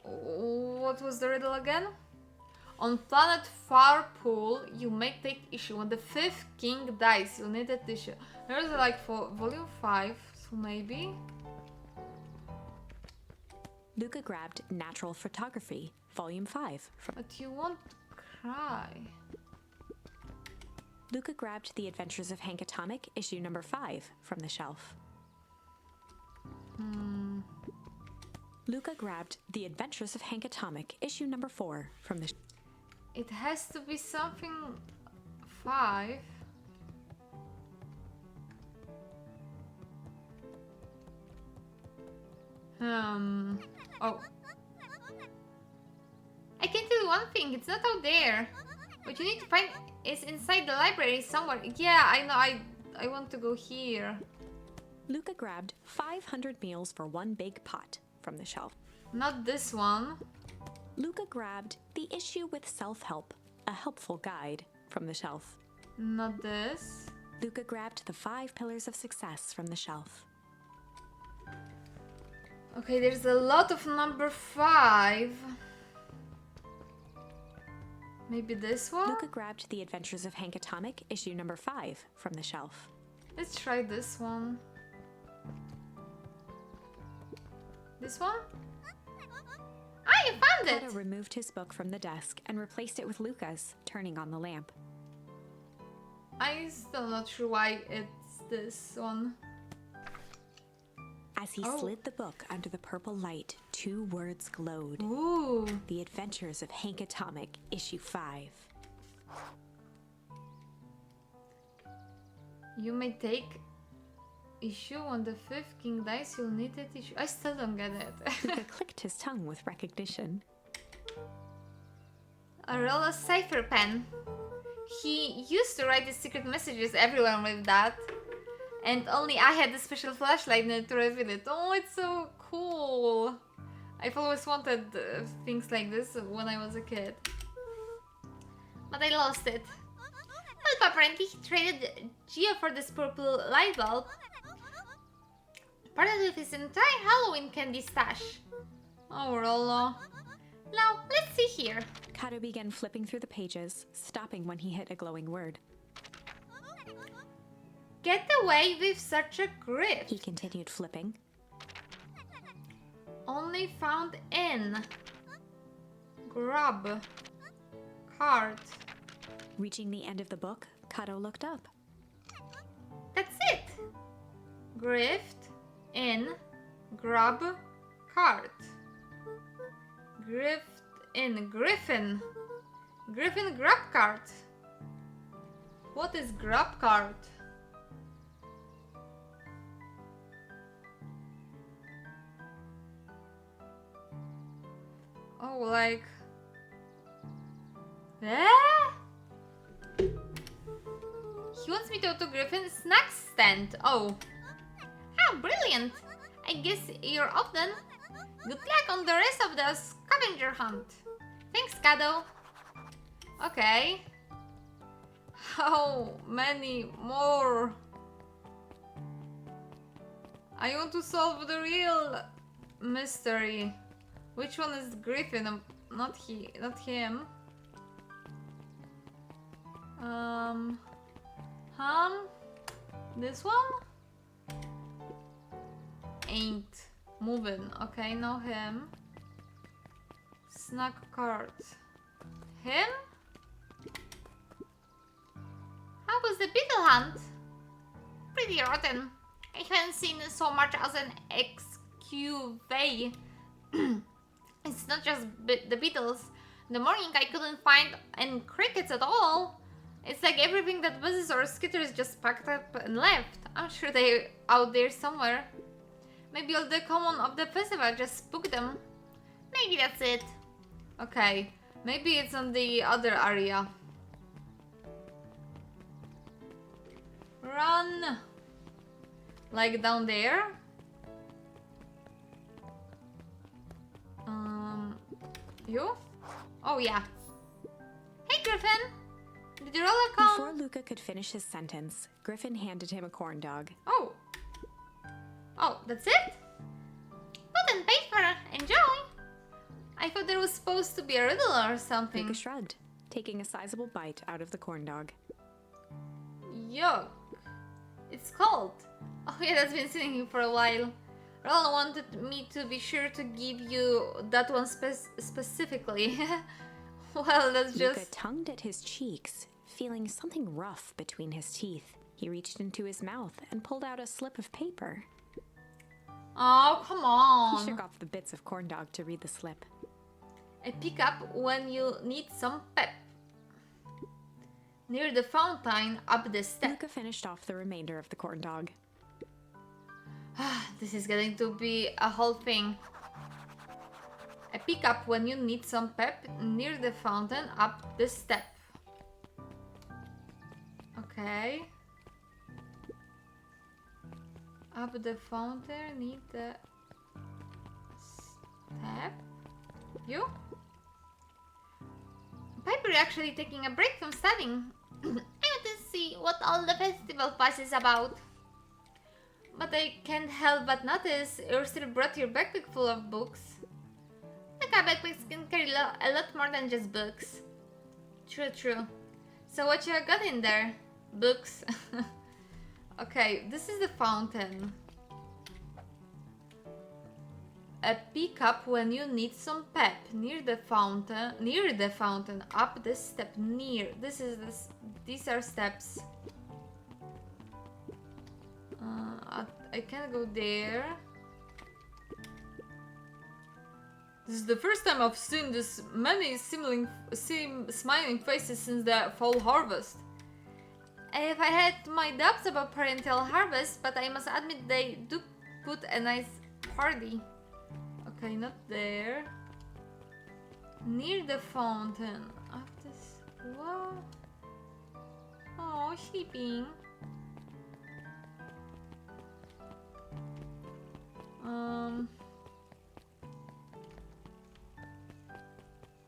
What was the riddle again? On planet Farpool, you may take issue. When the fifth king dies, you'll need a tissue. There's like for volume 5, so maybe. Luca grabbed Natural Photography, Volume 5 from... But you won't cry. Luca grabbed The Adventures of Hank Atomic, issue number 5 from the shelf. Luca grabbed The Adventures of Hank Atomic, issue number 4 from the... It has to be something 5. Oh. I can tell you one thing, it's not out there. What you need to find is inside the library somewhere. Yeah, I know. I want to go here. Luca grabbed 500 Meals for One Big Pot from the shelf. Not this one. Luca grabbed The Issue with Self-Help, a helpful guide from the shelf. Not this. Luca grabbed The 5 Pillars of Success from the shelf. Okay, there's a lot of number 5. Maybe this one? Luca grabbed The Adventures of Hank Atomic, issue number 5 from the shelf. Let's try this one. This one? Ah, you found it! Kato removed his book from the desk and replaced it with Luca's, turning on the lamp. I'm still not sure why it's this one. As he slid the book under the purple light, 2 words glowed. Ooh. The Adventures of Hank Atomic, issue 5. You may take issue on the 5th King Dice. You'll need that issue. I still don't get it. Luca clicked his tongue with recognition. Aurela's cipher pen. He used to write his secret messages everywhere with that. And only I had the special flashlight needed to reveal it. Oh, it's so cool. I've always wanted things like this when I was a kid. But I lost it. Well, apparently he traded Gio for this purple light bulb. Parted with his entire Halloween candy stash. Oh, Rolo. Now, let's see here. Kato began flipping through the pages, stopping when he hit a glowing word. Get away with such a grip. He continued flipping. Only found in grub cart. Reaching the end of the book, Kato looked up. That's it. Grift in grub cart. Grift in Griffin. Griffin grub cart. What is grub cart? Oh, like... Eh? He wants me to go to Griffin's snack stand. Oh. How brilliant. I guess you're off then. Good luck on the rest of the scavenger hunt. Thanks, Kado. Okay. How many more? I want to solve the real mystery. Which one is Griffin? Not him. This one? Ain't moving. Okay, no him. Snack cart. Him? How was the beetle hunt? Pretty rotten. I haven't seen so much as an XQV. It's not just the beetles. In the morning I couldn't find any crickets at all. It's like everything that buzzes or skitters just packed up and left. I'm sure they're out there somewhere. Maybe all the common of the festival just spooked them. Maybe that's it. Okay, maybe it's on the other area. Run! Like down there? You? Oh yeah. Hey Griffin! Did your roller come? Before Luca could finish his sentence, Griffin handed him a corn dog. Oh. Oh, that's it? Put in paper. Enjoy. I thought there was supposed to be a riddle or something. Luca shrugged, taking a sizable bite out of the corn dog. Yuck. It's cold. Oh yeah, that's been sitting here for a while. Rollo wanted me to be sure to give you that one specifically. Well, that's Luca just... tongued at his cheeks, feeling something rough between his teeth. He reached into his mouth and pulled out a slip of paper. Oh, come He on. shook off the bits of corn dog to read the slip. A pickup when you need some pep. Near the fountain, up the step. Luca finished off the remainder of the corn dog. This is getting to be a whole thing. A pickup when you need some pep. Near the fountain, up the step. Okay. Up the fountain, need the step. You? Piper actually taking a break from studying. I want to see what all the festival fuss is about. But I can't help but notice you still brought your backpack full of books. Like our backpacks can carry a lot more than just books. True, true. So what you got in there? Books. Okay, this is the fountain. A pickup when you need some pep. Near the fountain, up the step. Near. These are steps. I can't go there. This is the first time I've seen this many smiling faces since the fall harvest. If I had my doubts about parental harvest, but I must admit they do put a nice party. Okay, not there. Near the fountain. Up this. What? Oh, sleeping.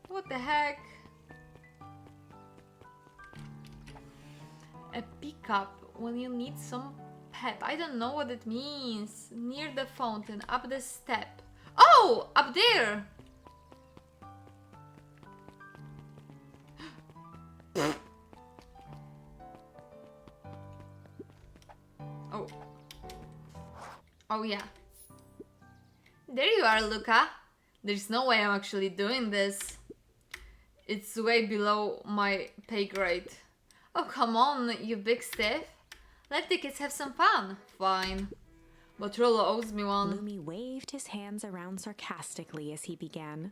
What the heck? A pickup when you need some pep. I don't know what it means. Near the fountain, up the step. Oh, up there. Oh. Oh yeah. There you are, Luca. There's no way I'm actually doing this. It's way below my pay grade. Oh, come on, you big stiff. Let the kids have some fun. Fine. But Rollo owes me one. Lumi waved his hands around sarcastically as he began.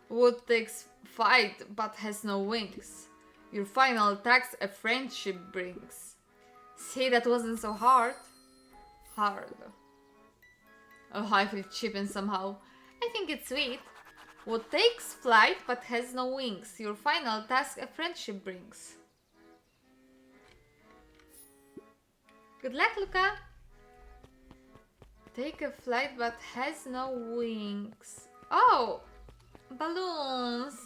Wood takes fight but has no wings. Your final tax a friendship brings. See, that wasn't so hard. Hard. Oh, I feel cheapened somehow. I think it's sweet. What takes flight but has no wings. Your final task a friendship brings. Good luck, Luca. Take a flight but has no wings. Oh, balloons.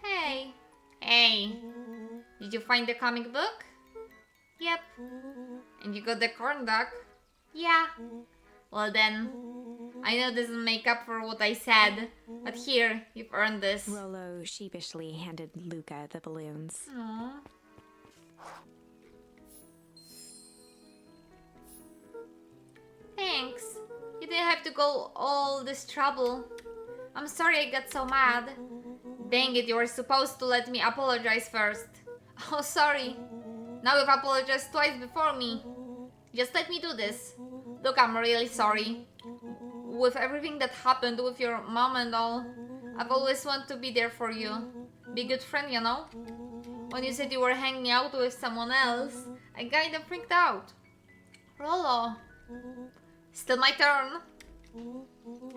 Hey. Hey. Did you find the comic book? Yep. And you got the corn dog? Yeah. Well then, I know this doesn't make up for what I said, but here, you've earned this. Rollo sheepishly handed Luca the balloons. Aww. Thanks. You didn't have to go all this trouble. I'm sorry I got so mad. Dang it, you were supposed to let me apologize first. Oh, sorry. Now you've apologized twice before me. Just let me do this. Look, I'm really sorry. With everything that happened with your mom and all, I've always wanted to be there for you. Be a good friend, you know? When you said you were hanging out with someone else, I kinda freaked out. Rollo. Still my turn.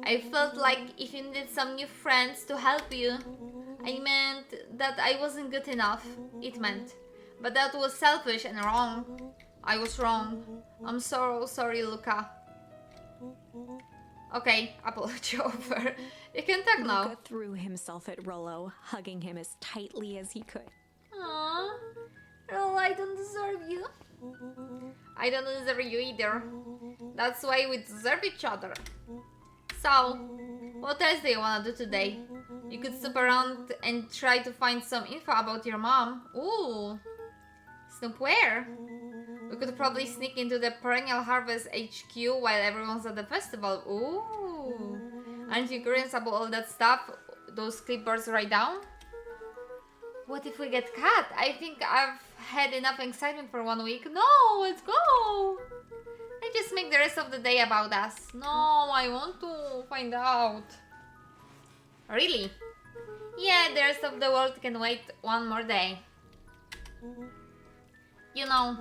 I felt like if you needed some new friends to help you, I meant that I wasn't good enough. It meant. But that was selfish and wrong. I was wrong. I'm so sorry, Luca. Okay, apology over. You can talk now. Luca threw himself at Rollo, hugging him as tightly as he could. Aww. Rollo, I don't deserve you. I don't deserve you either. That's why we deserve each other. So, what else do you wanna do today? You could stop around and try to find some info about your mom. Ooh. Snoop where? We could probably sneak into the Perennial Harvest HQ while everyone's at the festival. Ooh. Aren't you curious about all that stuff those clippers write down? What if we get caught? I think I've had enough excitement for 1 week. No, let's go! Let's just make the rest of the day about us. No, I want to find out. Really? Yeah, the rest of the world can wait 1 more day. You know,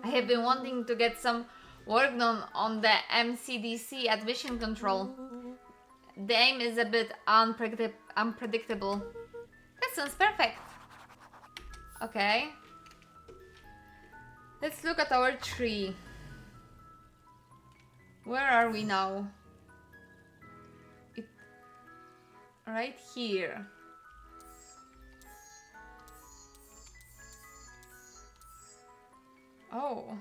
I have been wanting to get some work done on the MCDC admission control. The aim is a bit unpredictable. That sounds perfect. Okay. Let's look at our tree. Where are we now? Right here. Oh.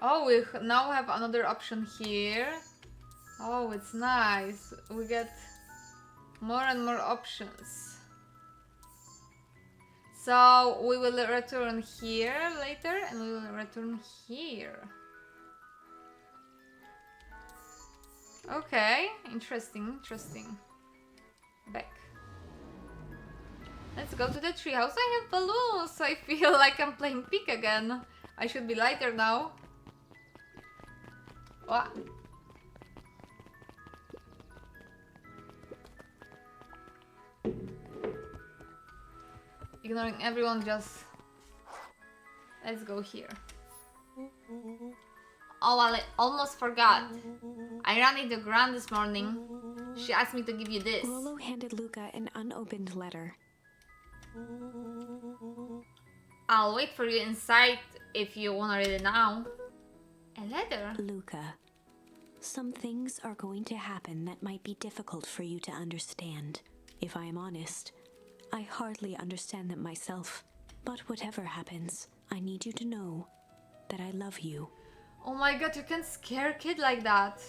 Oh, we now have another option here. Oh, it's nice. We get more and more options. So we will return here later and we will return here. Okay, interesting. Back. Let's go to the treehouse. I have balloons. I feel like I'm playing Peak again. I should be lighter now. What? Ignoring everyone, just... Let's go here. Oh, I almost forgot. I ran into Gran this morning. She asked me to give you this. Rolo handed Luca an unopened letter. I'll wait for you inside if you want to read it now. A letter? Luca, some things are going to happen that might be difficult for you to understand. If I am honest, I hardly understand them myself. But whatever happens, I need you to know that I love you. Oh my god, you can scare a kid like that.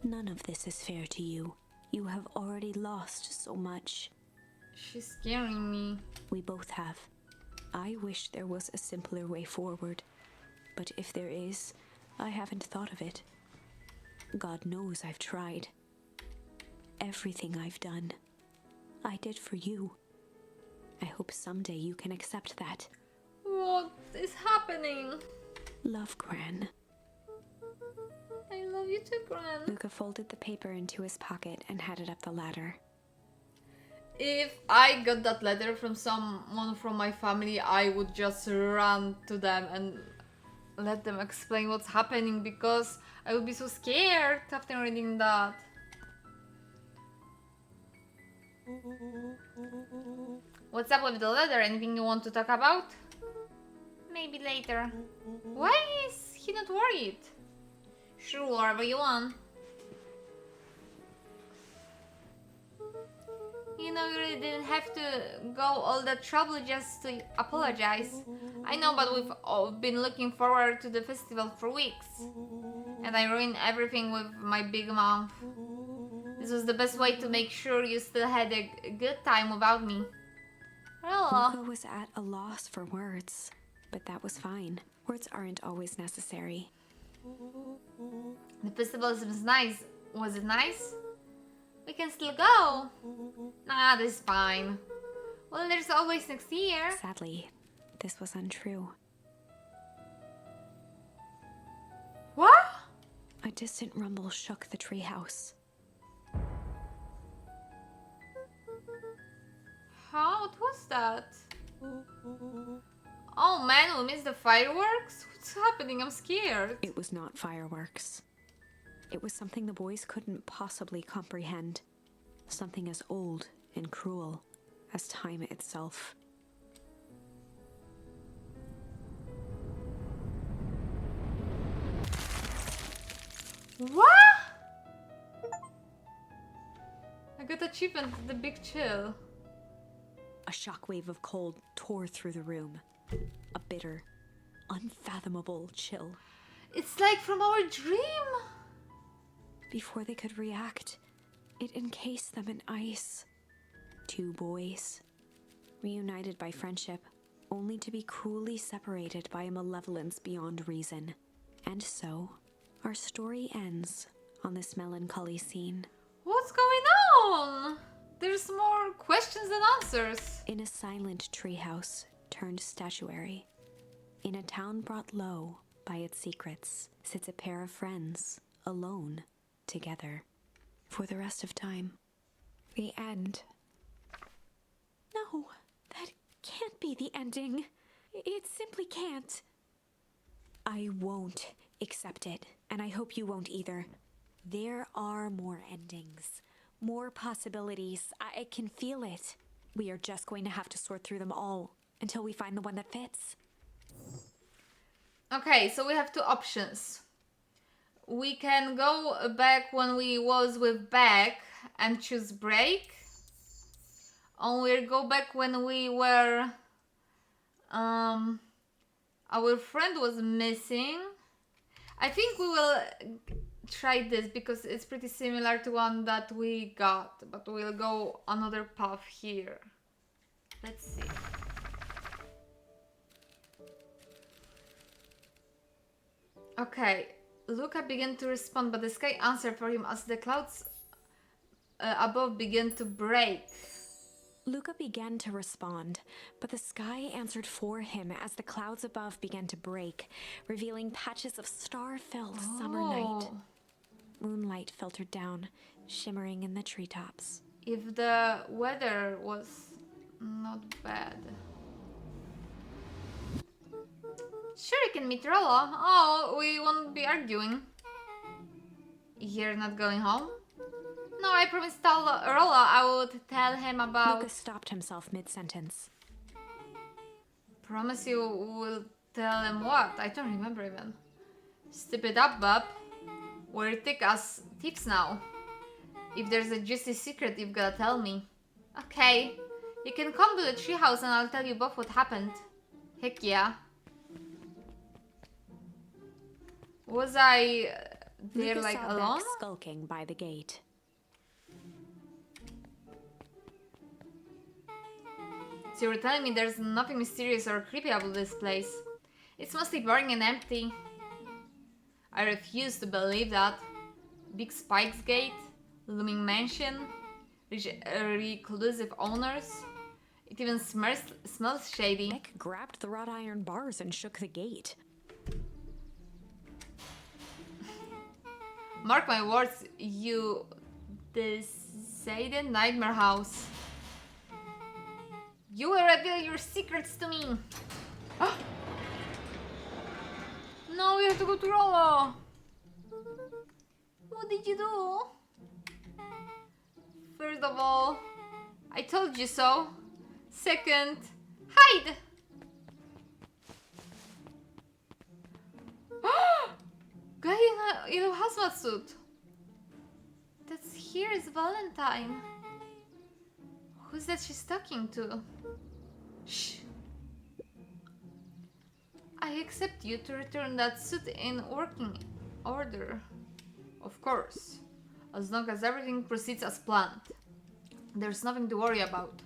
None of this is fair to you. You have already lost so much. She's scaring me. We both have. I wish there was a simpler way forward. But if there is, I haven't thought of it. God knows I've tried. Everything I've done, I did for you. I hope someday you can accept that. What is happening? Love, Gran. I love you too, Gran. Luca folded the paper into his pocket and headed up the ladder. If I got that letter from someone from my family, I would just run to them and let them explain what's happening because I would be so scared after reading that. What's up with the letter? Anything you want to talk about? Maybe later. Why is he not worried? Sure, whatever you want. You know, you really didn't have to go all that trouble just to apologize. I know, but we've all been looking forward to the festival for weeks. And I ruined everything with my big mouth. This was the best way to make sure you still had a good time without me. Well, Luca was at a loss for words, but that was fine. Words aren't always necessary. the festival seems nice. Was it nice? We can still go. Nah, this is fine. Well, there's always next year. Sadly, this was untrue. What? A distant rumble shook the treehouse. How? What was that? Oh man, we missed the fireworks? What's happening? I'm scared. It was not fireworks. It was something the boys couldn't possibly comprehend. Something as old and cruel as time itself. What? I got achievement, the big chill. A shockwave of cold tore through the room. A bitter, unfathomable chill. It's like from our dream. Before they could react, it encased them in ice. Two boys, reunited by friendship, only to be cruelly separated by a malevolence beyond reason. And so, our story ends on this melancholy scene. What's going on? There's more questions than answers. In a silent treehouse turned statuary, in a town brought low by its secrets, sits a pair of friends, alone, together, for the rest of time. The end. No, that can't be the ending. It simply can't. I won't accept it, and I hope you won't either. There are more endings, more possibilities. I can feel it. We are just going to have to sort through them all until we find the one that fits. Okay, so we have two options. We can go back when we was with Beck and choose break. Or we'll go back when we were... our friend was missing. I think we will try this because it's pretty similar to one that we got. But we'll go another path here. Let's see. Okay, Luca began to respond, but the sky answered for him as the clouds above began to break. Luca began to respond, but the sky answered for him as the clouds above began to break, revealing patches of star-filled summer night. Moonlight filtered down, shimmering in the treetops. If the weather was not bad. Sure, you can meet Rolla. Oh, we won't be arguing. You're not going home? No, I promised Rolla I would tell him about... Luca stopped himself mid-sentence. Promise you will tell him what? I don't remember even. Step it up, bub. We're thick as thieves now. If there's a juicy secret, you've gotta tell me. Okay. You can come to the treehouse and I'll tell you both what happened. Heck yeah. Was I there Luca like saw alone? Beck skulking by the gate. So you're telling me there's nothing mysterious or creepy about this place? It's mostly boring and empty. I refuse to believe that. Big spikes gate, looming mansion, reclusive owners. It even smells shady. Beck grabbed the wrought iron bars and shook the gate. Mark my words, you decided nightmare house. You will reveal your secrets to me. No, we have to go to Rolla. What did you do? First of all, I told you so. Second, hide. Guy in a yellow hazmat suit. That's here's Valentine. Who's that she's talking to? Shh. I accept you to return that suit in working order. Of course. As long as everything proceeds as planned. There's nothing to worry about.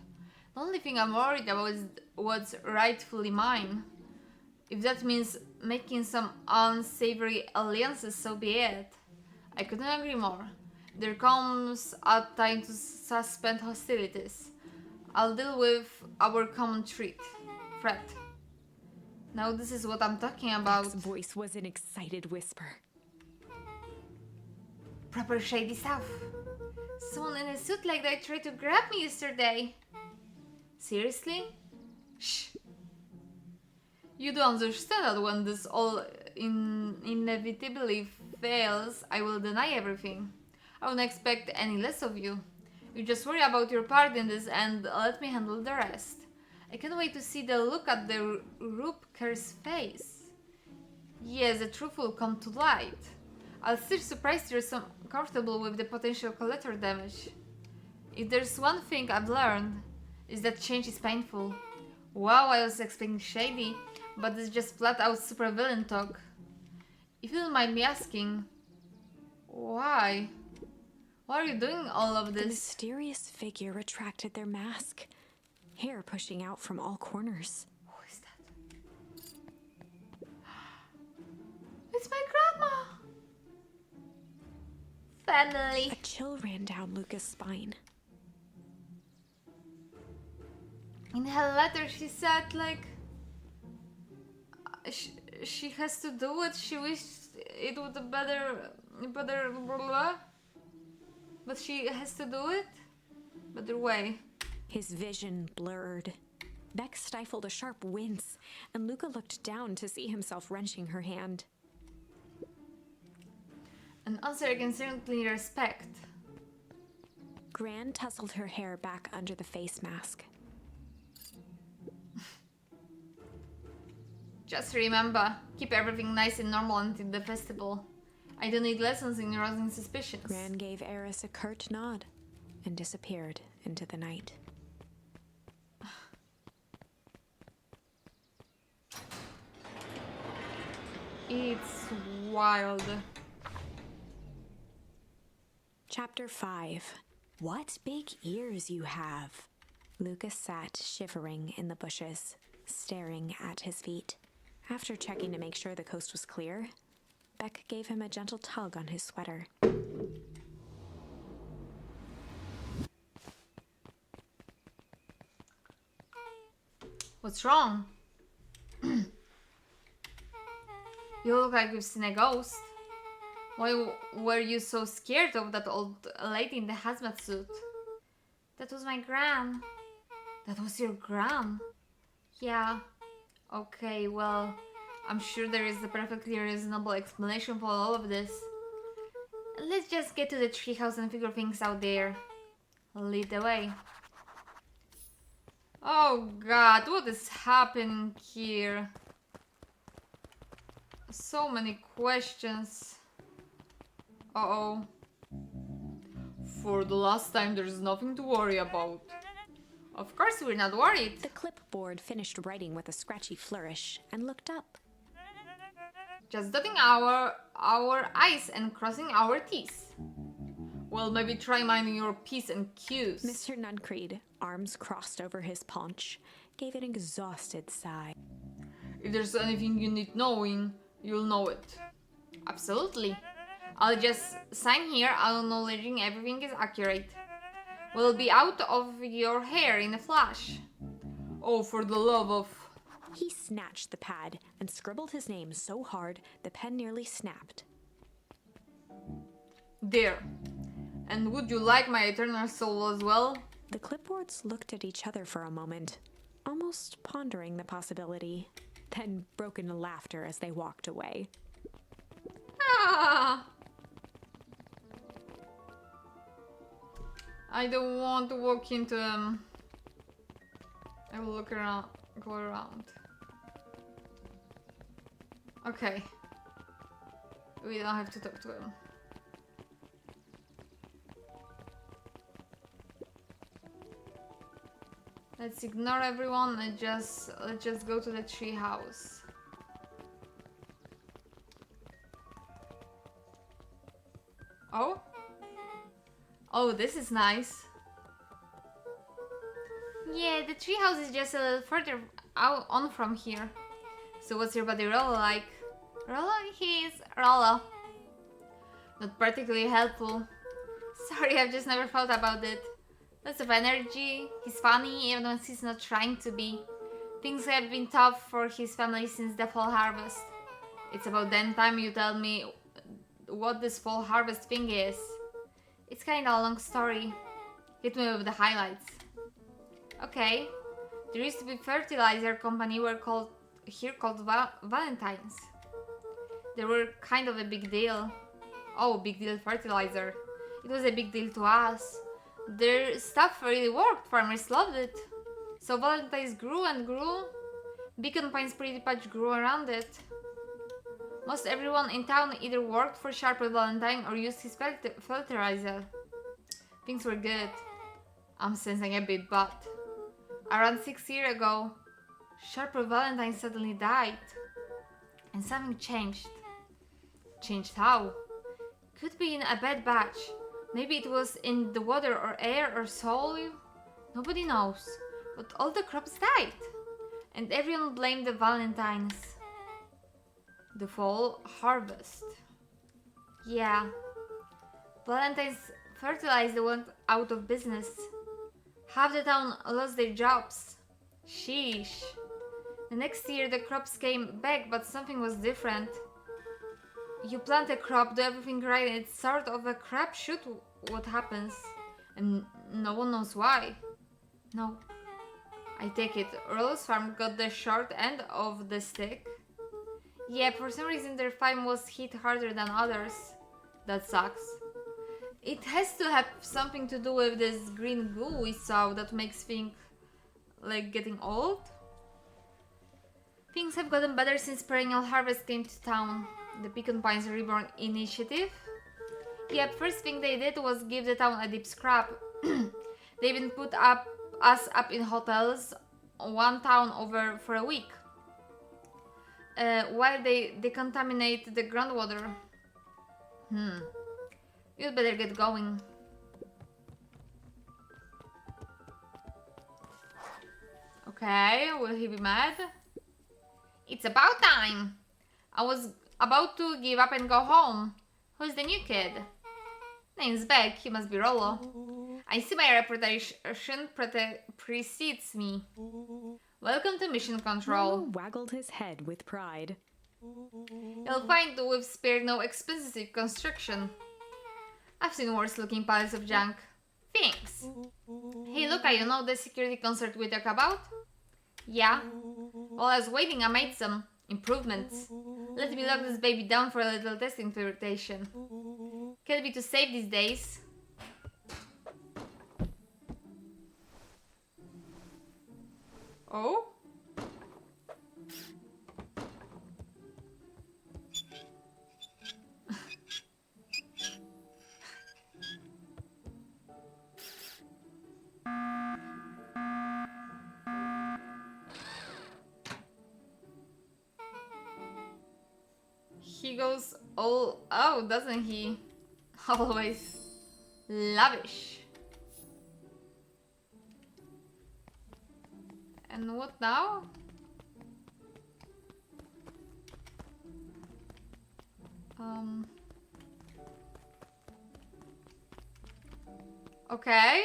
The only thing I'm worried about is what's rightfully mine. If that means making some unsavory alliances, so be it. I couldn't agree more. There comes a time to suspend hostilities. I'll deal with our common threat. Now this is what I'm talking about. Beck's voice was an excited whisper. Proper shady stuff. Someone in a suit like that tried to grab me yesterday. Seriously? Shh. You do understand that when this all inevitably fails, I will deny everything. I won't expect any less of you. You just worry about your part in this and let me handle the rest. I can't wait to see the look at the Rupker's face. Yes, the truth will come to light. I'll still surprised you're so comfortable with the potential collateral damage. If there's one thing I've learned, is that change is painful. Wow, I was expecting shady, but it's just flat out supervillain talk. If you don't mind me asking, why? Why are you doing all of The this? mysterious figure retracted their mask, hair pushing out from all corners. Who is It's my grandma! Family. A chill ran down Luca's spine. In her letter, she said, like, she has to do it. She wished it would be better, blah, blah, but she has to do it. Better way. His vision blurred. Beck stifled a sharp wince, and Luca looked down to see himself wrenching her hand. An answer I can certainly respect. Gran tousled her hair back under the face mask. Just remember, keep everything nice and normal until the festival. I don't need lessons in arousing suspicions. Gran gave Eris a curt nod and disappeared into the night. It's wild. Chapter 5. What big ears you have. Lucas sat shivering in the bushes, staring at his feet. After checking to make sure the coast was clear, Beck gave him a gentle tug on his sweater. What's wrong? You look like you've seen a ghost. Why were you so scared of that old lady in the hazmat suit? That was my gran. That was your gran? Yeah. Okay, well, I'm sure there is a perfectly reasonable explanation for all of this. Let's just get to the treehouse and figure things out there. Lead the way. Oh god, what is happening here? So many questions. Uh-oh. For the last time, there's nothing to worry about. Of course we're not worried. The clipboard finished writing with a scratchy flourish and looked up. Just dotting our I's and crossing our T's. Well, maybe try minding your P's and Q's. Mr. Nuncreed, arms crossed over his paunch, gave an exhausted sigh. If there's anything you need knowing, you'll know it. Absolutely. I'll just sign here acknowledging everything is accurate. We'll be out of your hair in a flash. Oh, for the love of... He snatched the pad and scribbled his name so hard the pen nearly snapped. There. And would you like my eternal soul as well? The clipboards looked at each other for a moment, almost pondering the possibility, then broke into laughter as they walked away. Ah! I don't want to walk into them. I will look around, go around. Okay. We don't have to talk to him. Let's ignore everyone and let's just go to the tree house. Oh? Oh, this is nice. Yeah, the treehouse is just a little further out on from here. So what's your buddy Rollo like? Rollo, he's Rollo. Not particularly helpful. Sorry, I've just never thought about it. Lots of energy, he's funny even when he's not trying to be. Things have been tough for his family since the fall harvest. It's about then time you tell me what this fall harvest thing is. It's kinda a long story. Hit me with the highlights. Okay. There used to be fertilizer company called Valentine's. They were kind of a big deal. Oh, big deal fertilizer. It was a big deal to us. Their stuff really worked, farmers loved it. So Valentine's grew and grew. Beacon Pines pretty much grew around it. Most everyone in town either worked for Sharper Valentine or used his fertilizer. Things were good. I'm sensing a bit, but around 6 years ago, Sharper Valentine suddenly died. And something changed. Changed how? Could be in a bad batch. Maybe it was in the water or air or soil. Nobody knows. But all the crops died. And everyone blamed the Valentines. The fall harvest. Yeah. Valentine's fertilized went out of business. Half the town lost their jobs. Sheesh. The next year the crops came back, but something was different. You plant a crop, do everything right, and it's sort of a crapshoot what happens. And no one knows why. No. I take it. Earl's farm got the short end of the stick. Yeah, for some reason their farm was hit harder than others. That sucks. It has to have something to do with this green goo we saw that makes things like getting old. Things have gotten better since Perennial Harvest came to town. The Pecan Pines Reborn initiative. Yep, first thing they did was give the town a deep scrap. They even put us up in hotels, one town over for a week. While they decontaminate the groundwater. You'd better get going. Okay, will he be mad? It's about time! I was about to give up and go home. Who's the new kid? Name's Beck, he must be Rollo. I see my reputation precedes me. Welcome to Mission Control. Rollo waggled his head with pride. You'll find we've spared no expensive construction. I've seen worse looking piles of junk. Thanks. Hey Luca, you know the security concert we talked about? Yeah. While I was waiting, I made some improvements. Let me lock this baby down for a little test interpretation. Can't be too safe these days. Oh? He goes all out, doesn't he? Always lavish. And what now? Okay.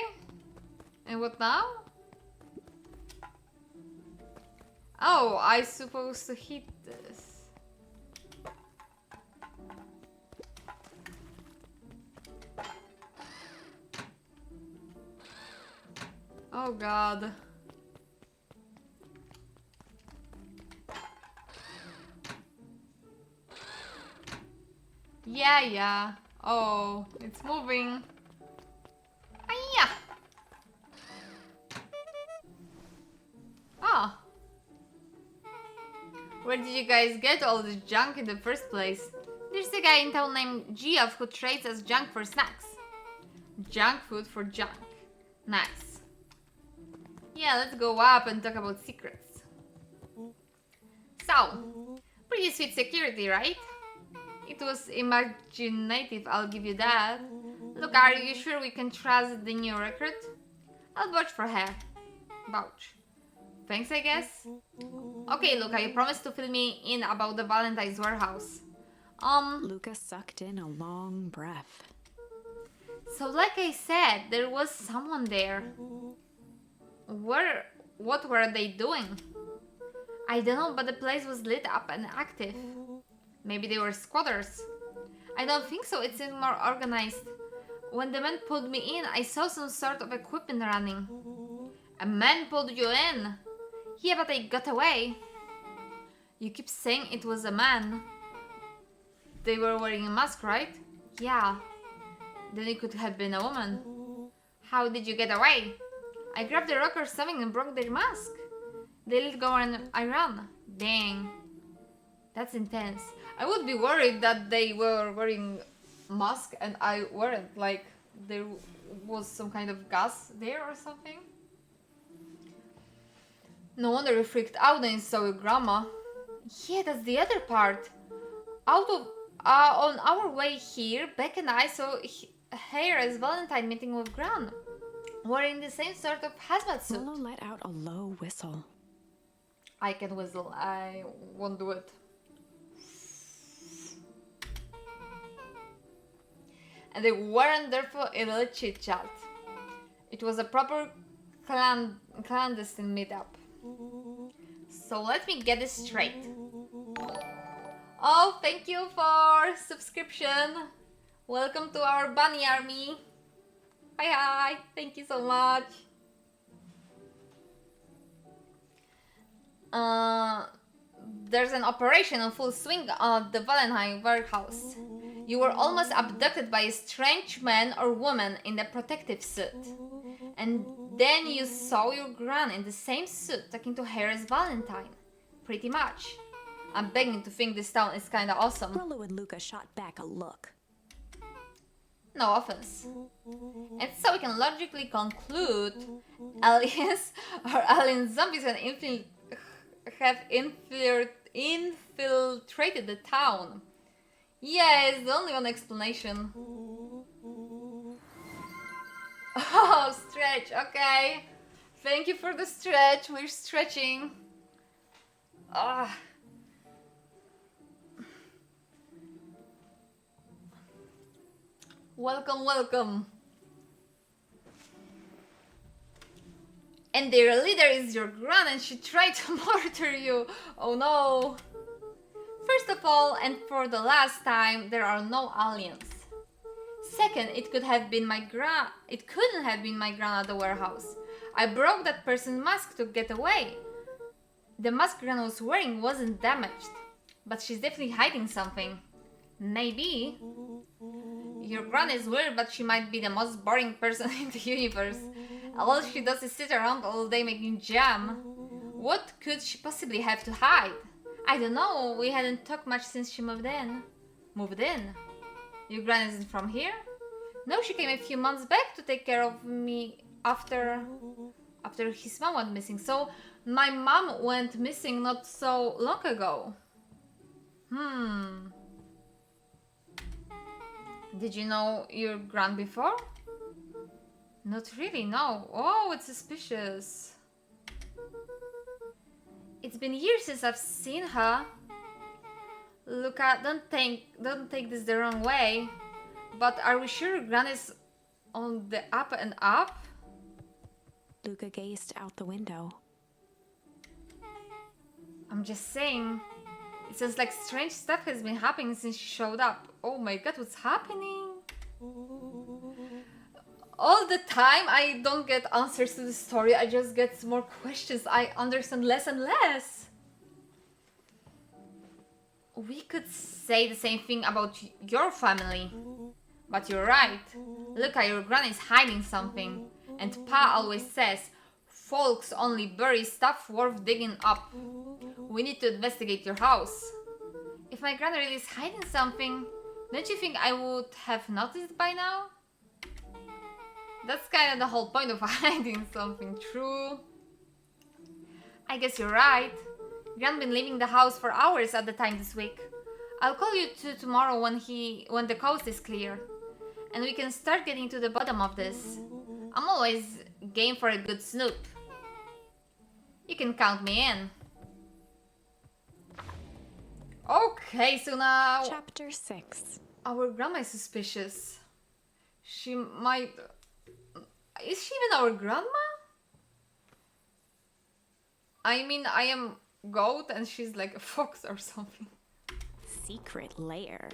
And what now? Oh, I supposed to hit this. Oh god. Yeah. Oh, it's moving. Hiya! Ah. Where did you guys get all this junk in the first place? There's a guy in town named Geoff who trades us junk for snacks. Junk food for junk. Nice. Yeah, let's go up and talk about secrets. So, pretty sweet security, right? It was imaginative, I'll give you that. Look, are you sure we can trust the new recruit? I'll vouch for her. Vouch. Thanks, I guess. Okay, Luca, you promised to fill me in about the Valentine's warehouse. Luca sucked in a long breath. So like I said, there was someone there. What were they doing? I don't know, but the place was lit up and active. Maybe they were squatters. I don't think so, it seemed more organized. When the man pulled me in, I saw some sort of equipment running. A man pulled you in? Yeah, but I got away. You keep saying it was a man. They were wearing a mask, right? Yeah. Then it could have been a woman. How did you get away? I grabbed the rock or something and broke their mask. They let go and I ran. Dang. That's intense. I would be worried that they were wearing mask and I weren't. Like, there was some kind of gas there or something. No wonder you freaked out and saw your grandma. Yeah, that's the other part. On our way here, Beck and I saw her as Valentine meeting with Gran, wearing the same sort of hazmat suit. Rollo let out a low whistle. I can whistle. I won't do it. and they weren't there for a little chit chat. It was a proper clandestine meetup. So let me get this straight. Oh, thank you for subscription. Welcome to our bunny army. Hi, thank you so much. There's an operation in full swing at the Valentine warehouse. You were almost abducted by a strange man or woman in a protective suit. And then you saw your gran in the same suit talking to her as Valentine. Pretty much. I'm beginning to think this town is kinda awesome. Rollo and Luca shot back a look. No offense. And so we can logically conclude aliens or alien zombies have infiltrated the town. Yeah, it's the only one explanation. Oh, stretch, okay. Thank you for the stretch, we're stretching. Ah. Welcome, welcome. And their leader is your gran and she tried to murder you. Oh no. First of all, and for the last time, there are no aliens. Second, it couldn't have been my gran at the warehouse. I broke that person's mask to get away. The mask Gran was wearing wasn't damaged, but she's definitely hiding something. Maybe. Your Gran is weird, but she might be the most boring person in the universe. All she does is sit around all day making jam. What could she possibly have to hide? I don't know, we hadn't talked much since she moved in. Moved in? Your Gran isn't from here? No, she came a few months back to take care of me after his mom went missing. So my mom went missing not so long ago. Did you know your Gran before? Not really, no. Oh, it's suspicious. It's been years since I've seen her. Luca, don't take this the wrong way, but are we sure Gran is on the up and up? Luca gazed out the window. I'm just saying, it sounds like strange stuff has been happening since she showed up. Oh my god, what's happening? All the time I don't get answers to the story, I just get more questions. I understand less and less. We could say the same thing about your family. But you're right. Look, your Gran is hiding something. And Pa always says, folks only bury stuff worth digging up. We need to investigate your house. If my Gran really is hiding something, don't you think I would have noticed by now? That's kind of the whole point of hiding something, true. I guess you're right. Gran been leaving the house for hours at the time this week. I'll call you tomorrow when the coast is clear. And we can start getting to the bottom of this. I'm always game for a good snoop. You can count me in. Okay, so now... Chapter 6. Our grandma is suspicious. She might... Is she even our grandma? I mean, I am goat and she's like a fox or something. Secret lair.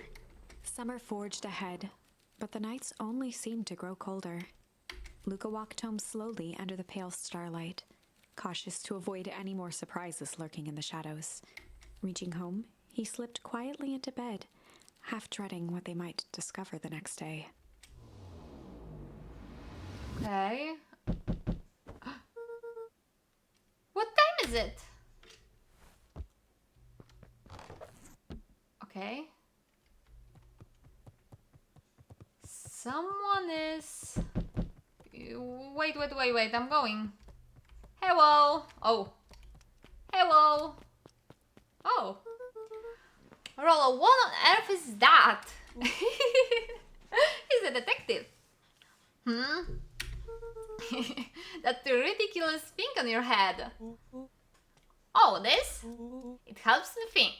Summer forged ahead, but the nights only seemed to grow colder. Luca walked home slowly under the pale starlight, cautious to avoid any more surprises lurking in the shadows. Reaching home, he slipped quietly into bed, half dreading what they might discover the next day. Okay. What time is it? Okay. Someone is... Wait, I'm going. Hello! Oh. Hello! Oh. Rollo, what on earth is that? He's a detective. That ridiculous thing on your head. Oh, this? It helps me think.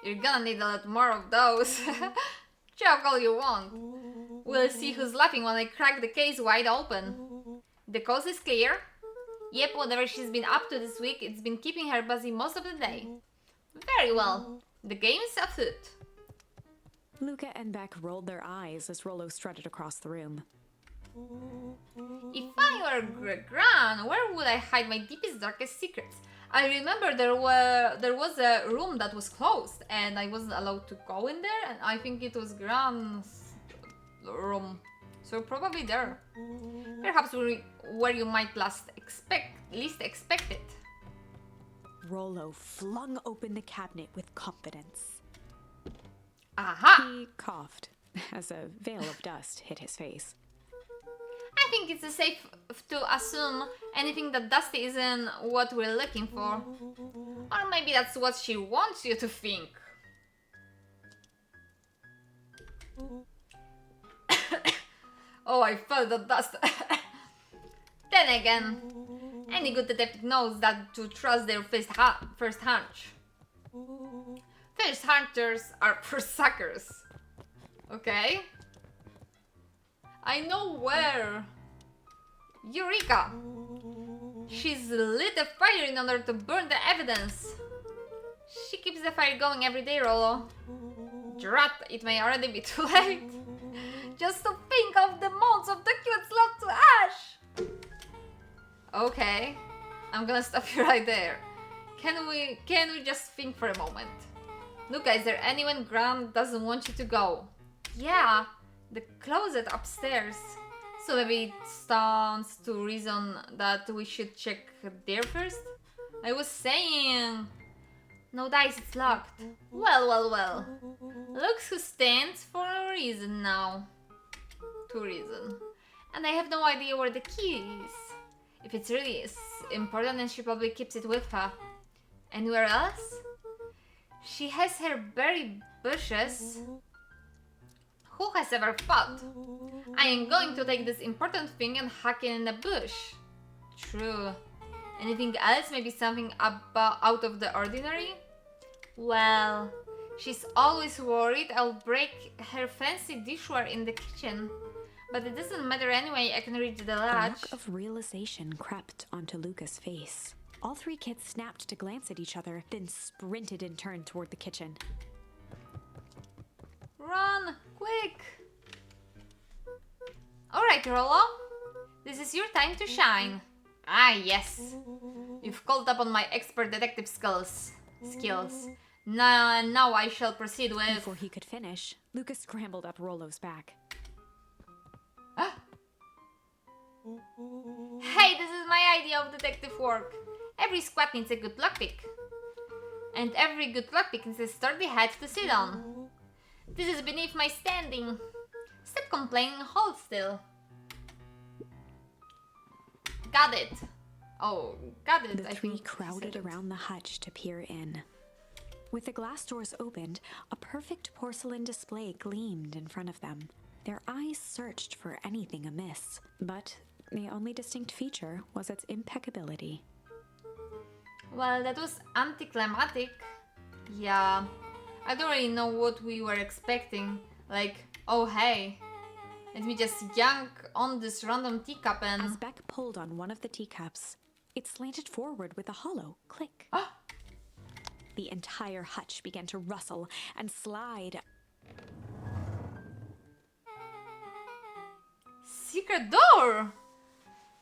You're gonna need a lot more of those. Joke all you want. We'll see who's laughing when I crack the case wide open. The coast is clear. Yep, whatever she's been up to this week, it's been keeping her busy most of the day. Very well. The game is afoot. Luca and Beck rolled their eyes as Rollo strutted across the room. If I were Gran, where would I hide my deepest, darkest secrets? I remember there was a room that was closed and I wasn't allowed to go in there, and I think it was Gran's room. So probably there. Perhaps where you might least expect it. Rollo flung open the cabinet with confidence. Aha! He coughed as a veil of dust hit his face. I think it's safe to assume anything that dusty isn't what we're looking for. Or maybe that's what she wants you to think. Oh, I felt the dust. Then again, any good detective knows that to trust their first hunch. First hunters are first suckers. Okay? I know where. Eureka! She's lit a fire in order to burn the evidence. She keeps the fire going every day, Rollo. Drat, it may already be too late. Just to think of the months of the cute love to ash. Okay, I'm gonna stop you right there. Can we just think for a moment? Look, is there anyone Gran doesn't want you to go? Yeah, the closet upstairs. So maybe it stands to reason that we should check there first? I was saying... No dice, it's locked. Well. Looks who stands for a reason now. To reason. And I have no idea where the key is. If it's really important, then she probably keeps it with her. Anywhere else? She has her berry bushes. Who has ever thought? I am going to take this important thing and hack it in the bush. True. Anything else? Maybe something out of the ordinary? Well, she's always worried I'll break her fancy dishware in the kitchen. But it doesn't matter anyway, I can reach the A latch. look of realization crept onto Luca's face. All three kids snapped to glance at each other, then sprinted in turn toward the kitchen. Run! Quick! Alright, Rollo. This is your time to shine. Ah, yes. You've called upon my expert detective skills. Now I shall proceed with... Before he could finish, Luca scrambled up Rollo's back. Hey, this is my idea of detective work. Every squad needs a good lockpick. And every good lockpick needs a sturdy head to sit on. This is beneath my standing. Stop complaining, hold still. Got it. Oh, got it. The I three think crowded said it. around the hutch to peer in. With the glass doors opened, a perfect porcelain display gleamed in front of them. Their eyes searched for anything amiss, but the only distinct feature was its impeccability. Well, that was anticlimactic. Yeah, I don't really know what we were expecting. Like, oh hey, let me just yank on this random teacup As and... Beck pulled on one of the teacups, it slanted forward with a hollow click. The entire hutch began to rustle and slide. Secret door!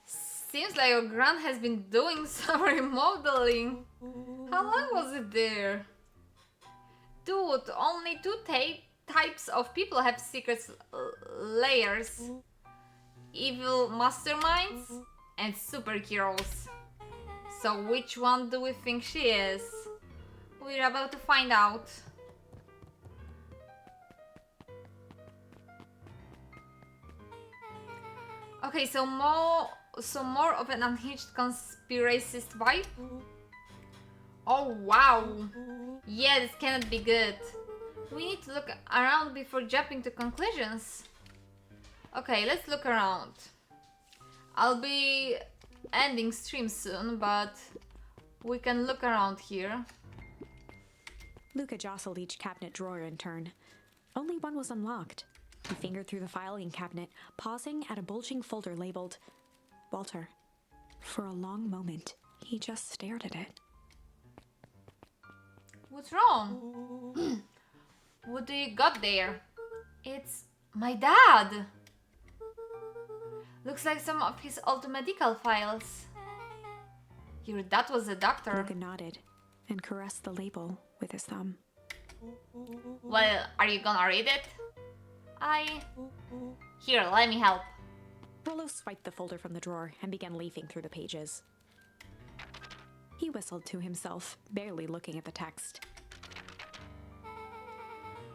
Seems like your Gran has been doing some remodeling. How long was it there? Dude, only two types of people have secret layers. Evil masterminds and superheroes. So which one do we think she is? We're about to find out. Okay, so more of an unhinged conspiracist vibe. Oh wow! Yeah, this cannot be good. We need to look around before jumping to conclusions. Okay, let's look around. I'll be ending stream soon, but we can look around here. Luca jostled each cabinet drawer in turn. Only one was unlocked. He fingered through the filing cabinet, pausing at a bulging folder labeled Walter. For a long moment, he just stared at it. What's wrong? What do you got there? It's my dad. Looks like some of his old medical files. Your dad was a doctor. Luca nodded and caressed the label with his thumb. Well, are you gonna read it? Here, let me help. Rollo swiped the folder from the drawer and began leafing through the pages. He whistled to himself, barely looking at the text.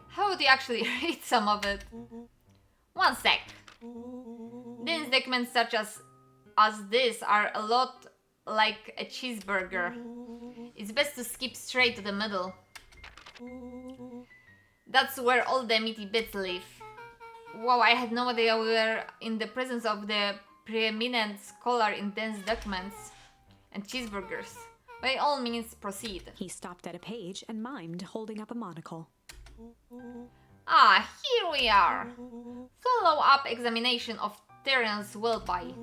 How would you actually read some of it? One sec. These documents such as this are a lot like a cheeseburger. It's best to skip straight to the middle. That's where all the meaty bits live. Wow, I had no idea we were in the presence of the preeminent scholar in dense documents and cheeseburgers. By all means, proceed. He stopped at a page and mimed, holding up a monocle. Here we are. Follow-up examination of Terence Welby.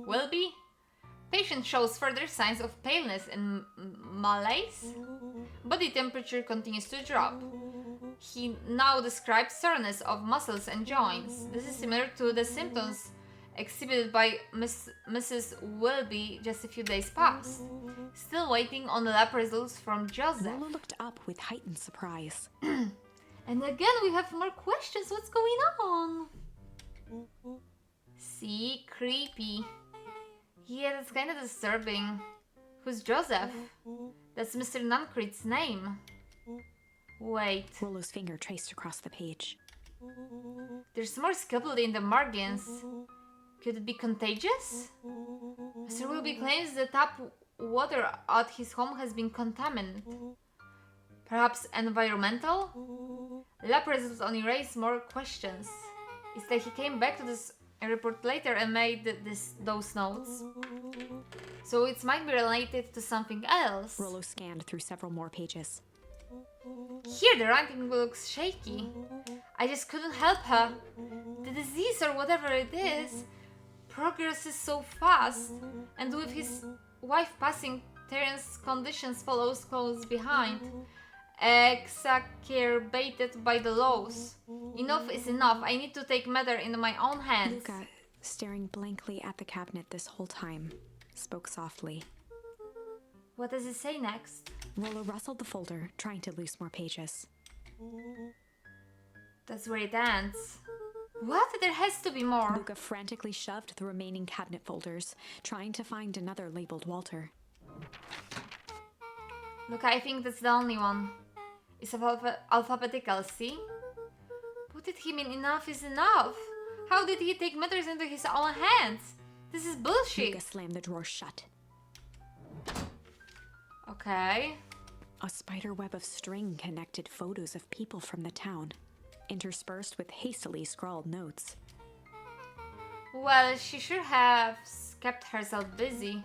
Welby? Patient shows further signs of paleness and malaise. Body temperature continues to drop. He now describes soreness of muscles and joints. This is similar to the symptoms exhibited by Mrs. Welby just a few days past. Still waiting on the lab results from Joseph. Rollo looked up with heightened surprise. And again, we have more questions. What's going on? See, creepy. Yeah, that's kind of disturbing. Who's Joseph? That's Mr. Nuncreed's name. Wait, Rollo's finger traced across the page. there's more scribbled in the margins. Could it be contagious? Mr. Wilby claims the tap water at his home has been contaminated. Perhaps environmental? Lab results only raise more questions. It's like he came back to this report later and made those notes. So it might be related to something else. Rollo scanned through several more pages. Here the writing looks shaky. I just couldn't help her. The disease or whatever it is progresses so fast, and with his wife passing, Terrence's conditions follows close behind, exacerbated by the loss. Enough is enough. I need to take matter into my own hands. Luca, staring blankly at the cabinet this whole time, spoke softly. What does it say next? Rollo rustled the folder, trying to loose more pages. That's where it ends. What? There has to be more. Luca frantically shoved the remaining cabinet folders, trying to find another labeled Walter. Look, I think that's the only one. It's alphabetical, see? What did he mean enough is enough? How did he take matters into his own hands? This is bullshit. Luca slammed the drawer shut. Okay. A spider web of string connected photos of people from the town, interspersed with hastily scrawled notes. Well, she should have kept herself busy.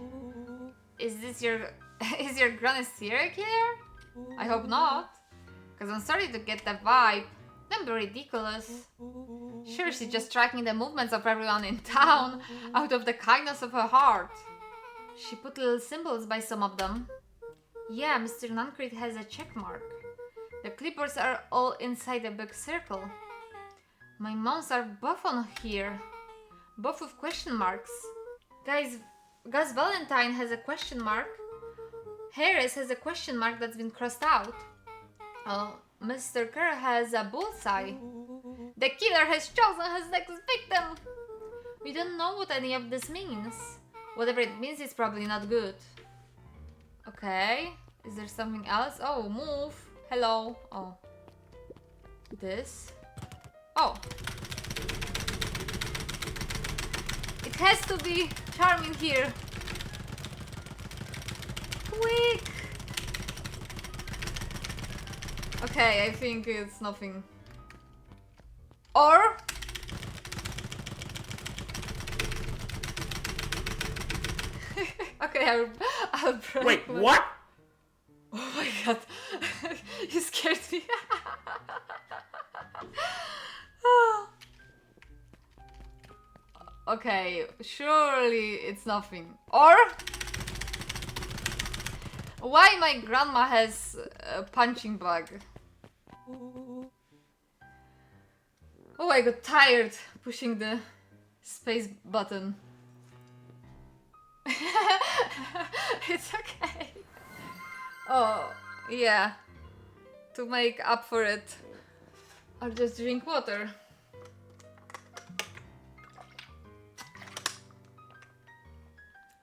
Is this your granny serial killer? I hope not. Because I'm starting to get that vibe. Don't be ridiculous. Sure, she's just tracking the movements of everyone in town out of the kindness of her heart. She put little symbols by some of them. Yeah, Mr. Nuncreed has a check mark. The clippers are all inside a big circle. My moms are both on here. Both with question marks. Guys, Gus Valentine has a question mark. Harris has a question mark that's been crossed out. Mr. Kerr has a bullseye. The killer has chosen his next victim. We don't know what any of this means. Whatever it means, it's probably not good. Okay. Is there something else? Oh, move. Hello. Oh. This. Oh. It has to be charming here. Quick. Okay, I think it's nothing. Or okay, I'll break. Wait, what? Oh my god, you scared me. Okay, surely it's nothing. Or why my grandma has a punching bag? Oh, I got tired pushing the space button. It's okay. Oh, yeah. To make up for it, I'll just drink water.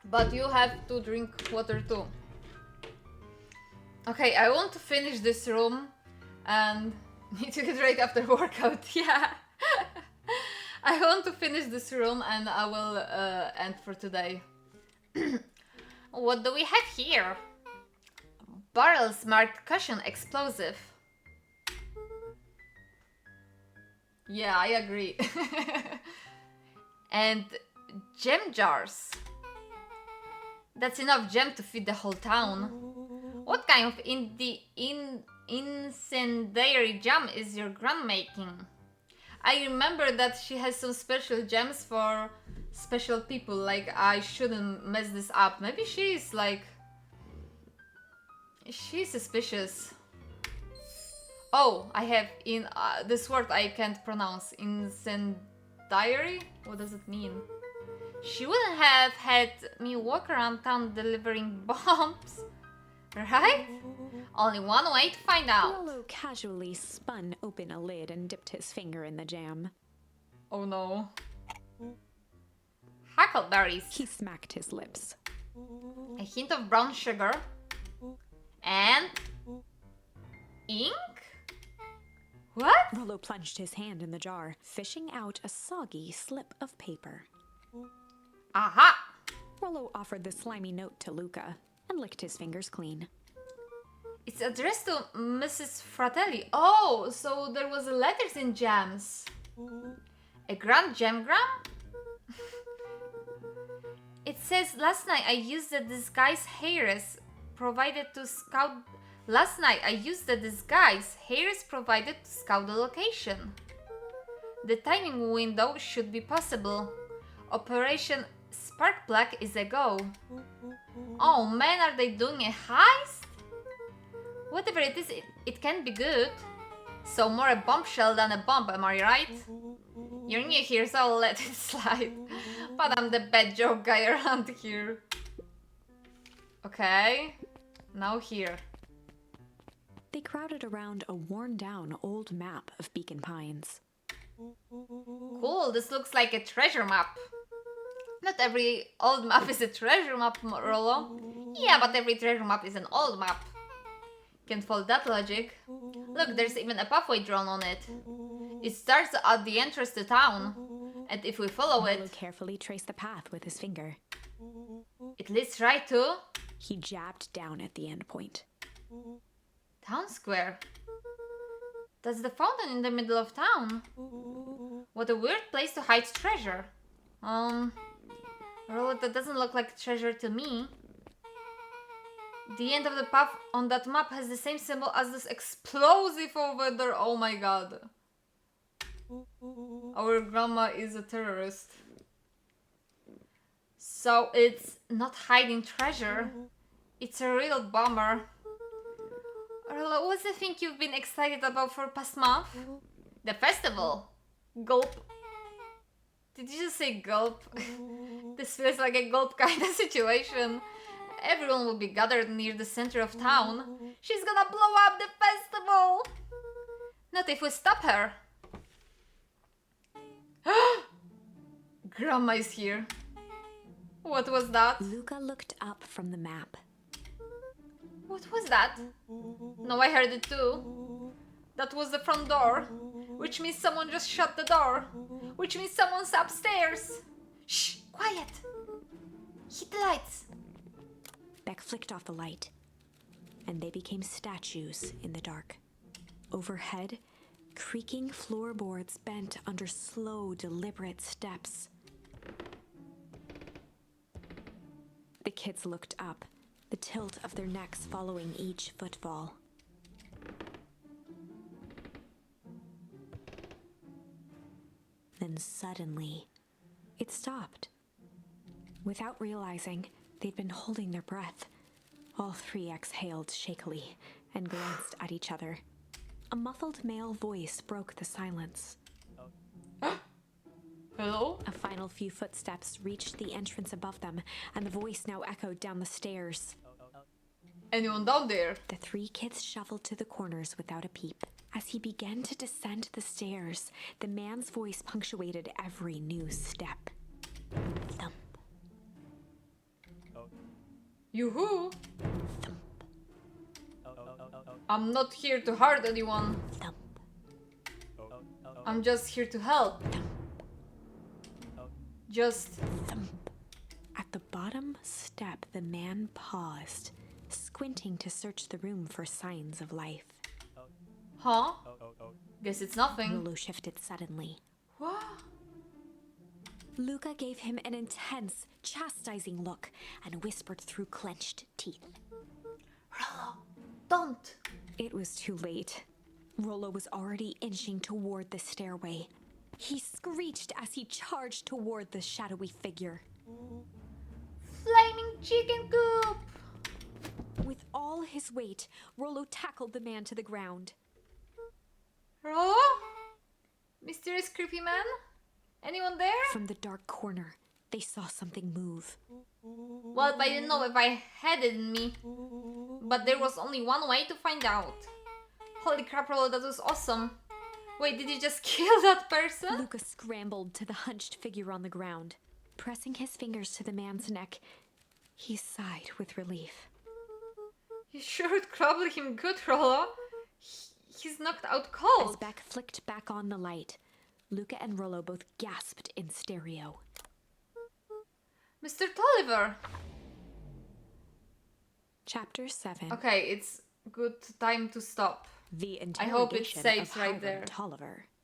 But you have to drink water too. Okay, I want to finish this room and need to get ready after workout. Yeah. I want to finish this room and I will end for today. What do we have here? Barrels marked caution explosive. Yeah, I agree. And gem jars. That's enough gem to feed the whole town. What kind of incendiary jam is your grand making? I remember that she has some special gems for special people. Like, I shouldn't mess this up. Maybe she's like... She's suspicious. Oh, I have in this word I can't pronounce. Incendiary? What does it mean? She wouldn't have had me walk around town delivering bombs, right? Only one way to find out. Rollo casually spun open a lid and dipped his finger in the jam. Oh no. Huckleberries, He smacked his lips. a hint of brown sugar, and ink? What? Rollo plunged his hand in the jar, fishing out a soggy slip of paper. Aha! Rollo offered the slimy note to Luca and licked his fingers clean. It's addressed to Mrs. Fratelli. Oh, so there was letters in jams. A grand gemgram? It says last night I used the disguise Harris provided to scout. Last night I used the disguise Harris provided to scout the location. The timing window should be possible. Operation Sparkplug is a go. Oh man, are they doing a heist? Whatever it is, it can be good. So more a bombshell than a bomb, am I right? You're new here, so I'll let it slide. But I'm the bad joke guy around here. Okay. Now here. They crowded around a worn-down old map of Beacon Pines. Cool, this looks like a treasure map. Not every old map is a treasure map, Rollo. Yeah, but every treasure map is an old map. Can't follow that logic. Look, there's even a pathway drawn on it. It starts at the entrance to town. And if we follow Rollo it, carefully traced the path with his finger. it leads right to He jabbed down at the end point. Town Square. That's the fountain in the middle of town. What a weird place to hide treasure. Rollo, that doesn't look like treasure to me. The end of the path on that map has the same symbol as this explosive over there. Oh my god. Our grandma is a terrorist. So it's not hiding treasure. It's a real bummer. Rollo, what's the thing you've been excited about for past month? The festival. Gulp. Did you just say gulp? This feels like a gulp kind of situation. Everyone will be gathered near the center of town. She's gonna blow up the festival! Not if we stop her. Grandma is here. What was that? Luca looked up from the map. What was that? No, I heard it too. That was the front door. Which means someone just shut the door. Which means someone's upstairs. Shh! Quiet! Hit the lights! Beck flicked off the light, and they became statues in the dark. Overhead, creaking floorboards bent under slow, deliberate steps. The kids looked up, the tilt of their necks following each footfall. Then suddenly, It stopped. Without realizing, they'd been holding their breath. All three exhaled shakily and glanced at each other. A muffled male voice broke the silence. Hello? A final few footsteps reached the entrance above them, and the voice now echoed down the stairs. Anyone down there? The three kids shuffled to the corners without a peep. As he began to descend the stairs, the man's voice punctuated every new step. Thump, You who? thump, I'm not here to hurt anyone. thump, I'm just here to help. Just... thump. At the bottom step, the man paused, squinting to search the room for signs of life. Huh? Guess it's nothing. Rolo shifted suddenly. What? Luca gave him an intense, chastising look and whispered through clenched teeth. Rolo, don't! It was too late. Rolo was already inching toward the stairway. He screeched as he charged toward the shadowy figure. Flaming chicken coop! With all his weight, Rolo tackled the man to the ground. Rolo? Mysterious creepy man? Anyone there? From the dark corner, they saw something move. Well, I didn't know if I had it in me. But there was only one way to find out. Holy crap, Rolo, that was awesome. Wait, did you just kill that person? Luca scrambled to the hunched figure on the ground. Pressing his fingers to the man's neck, he sighed with relief. You sure troubled him good, Rolo. He's knocked out As cold. Beck flicked back on the light, Luca and Rolo both gasped in stereo. Mr. Tolliver! Chapter 7. Okay, it's good time to stop. The I hope it interrogation saves of right Hiram there. Tolliver.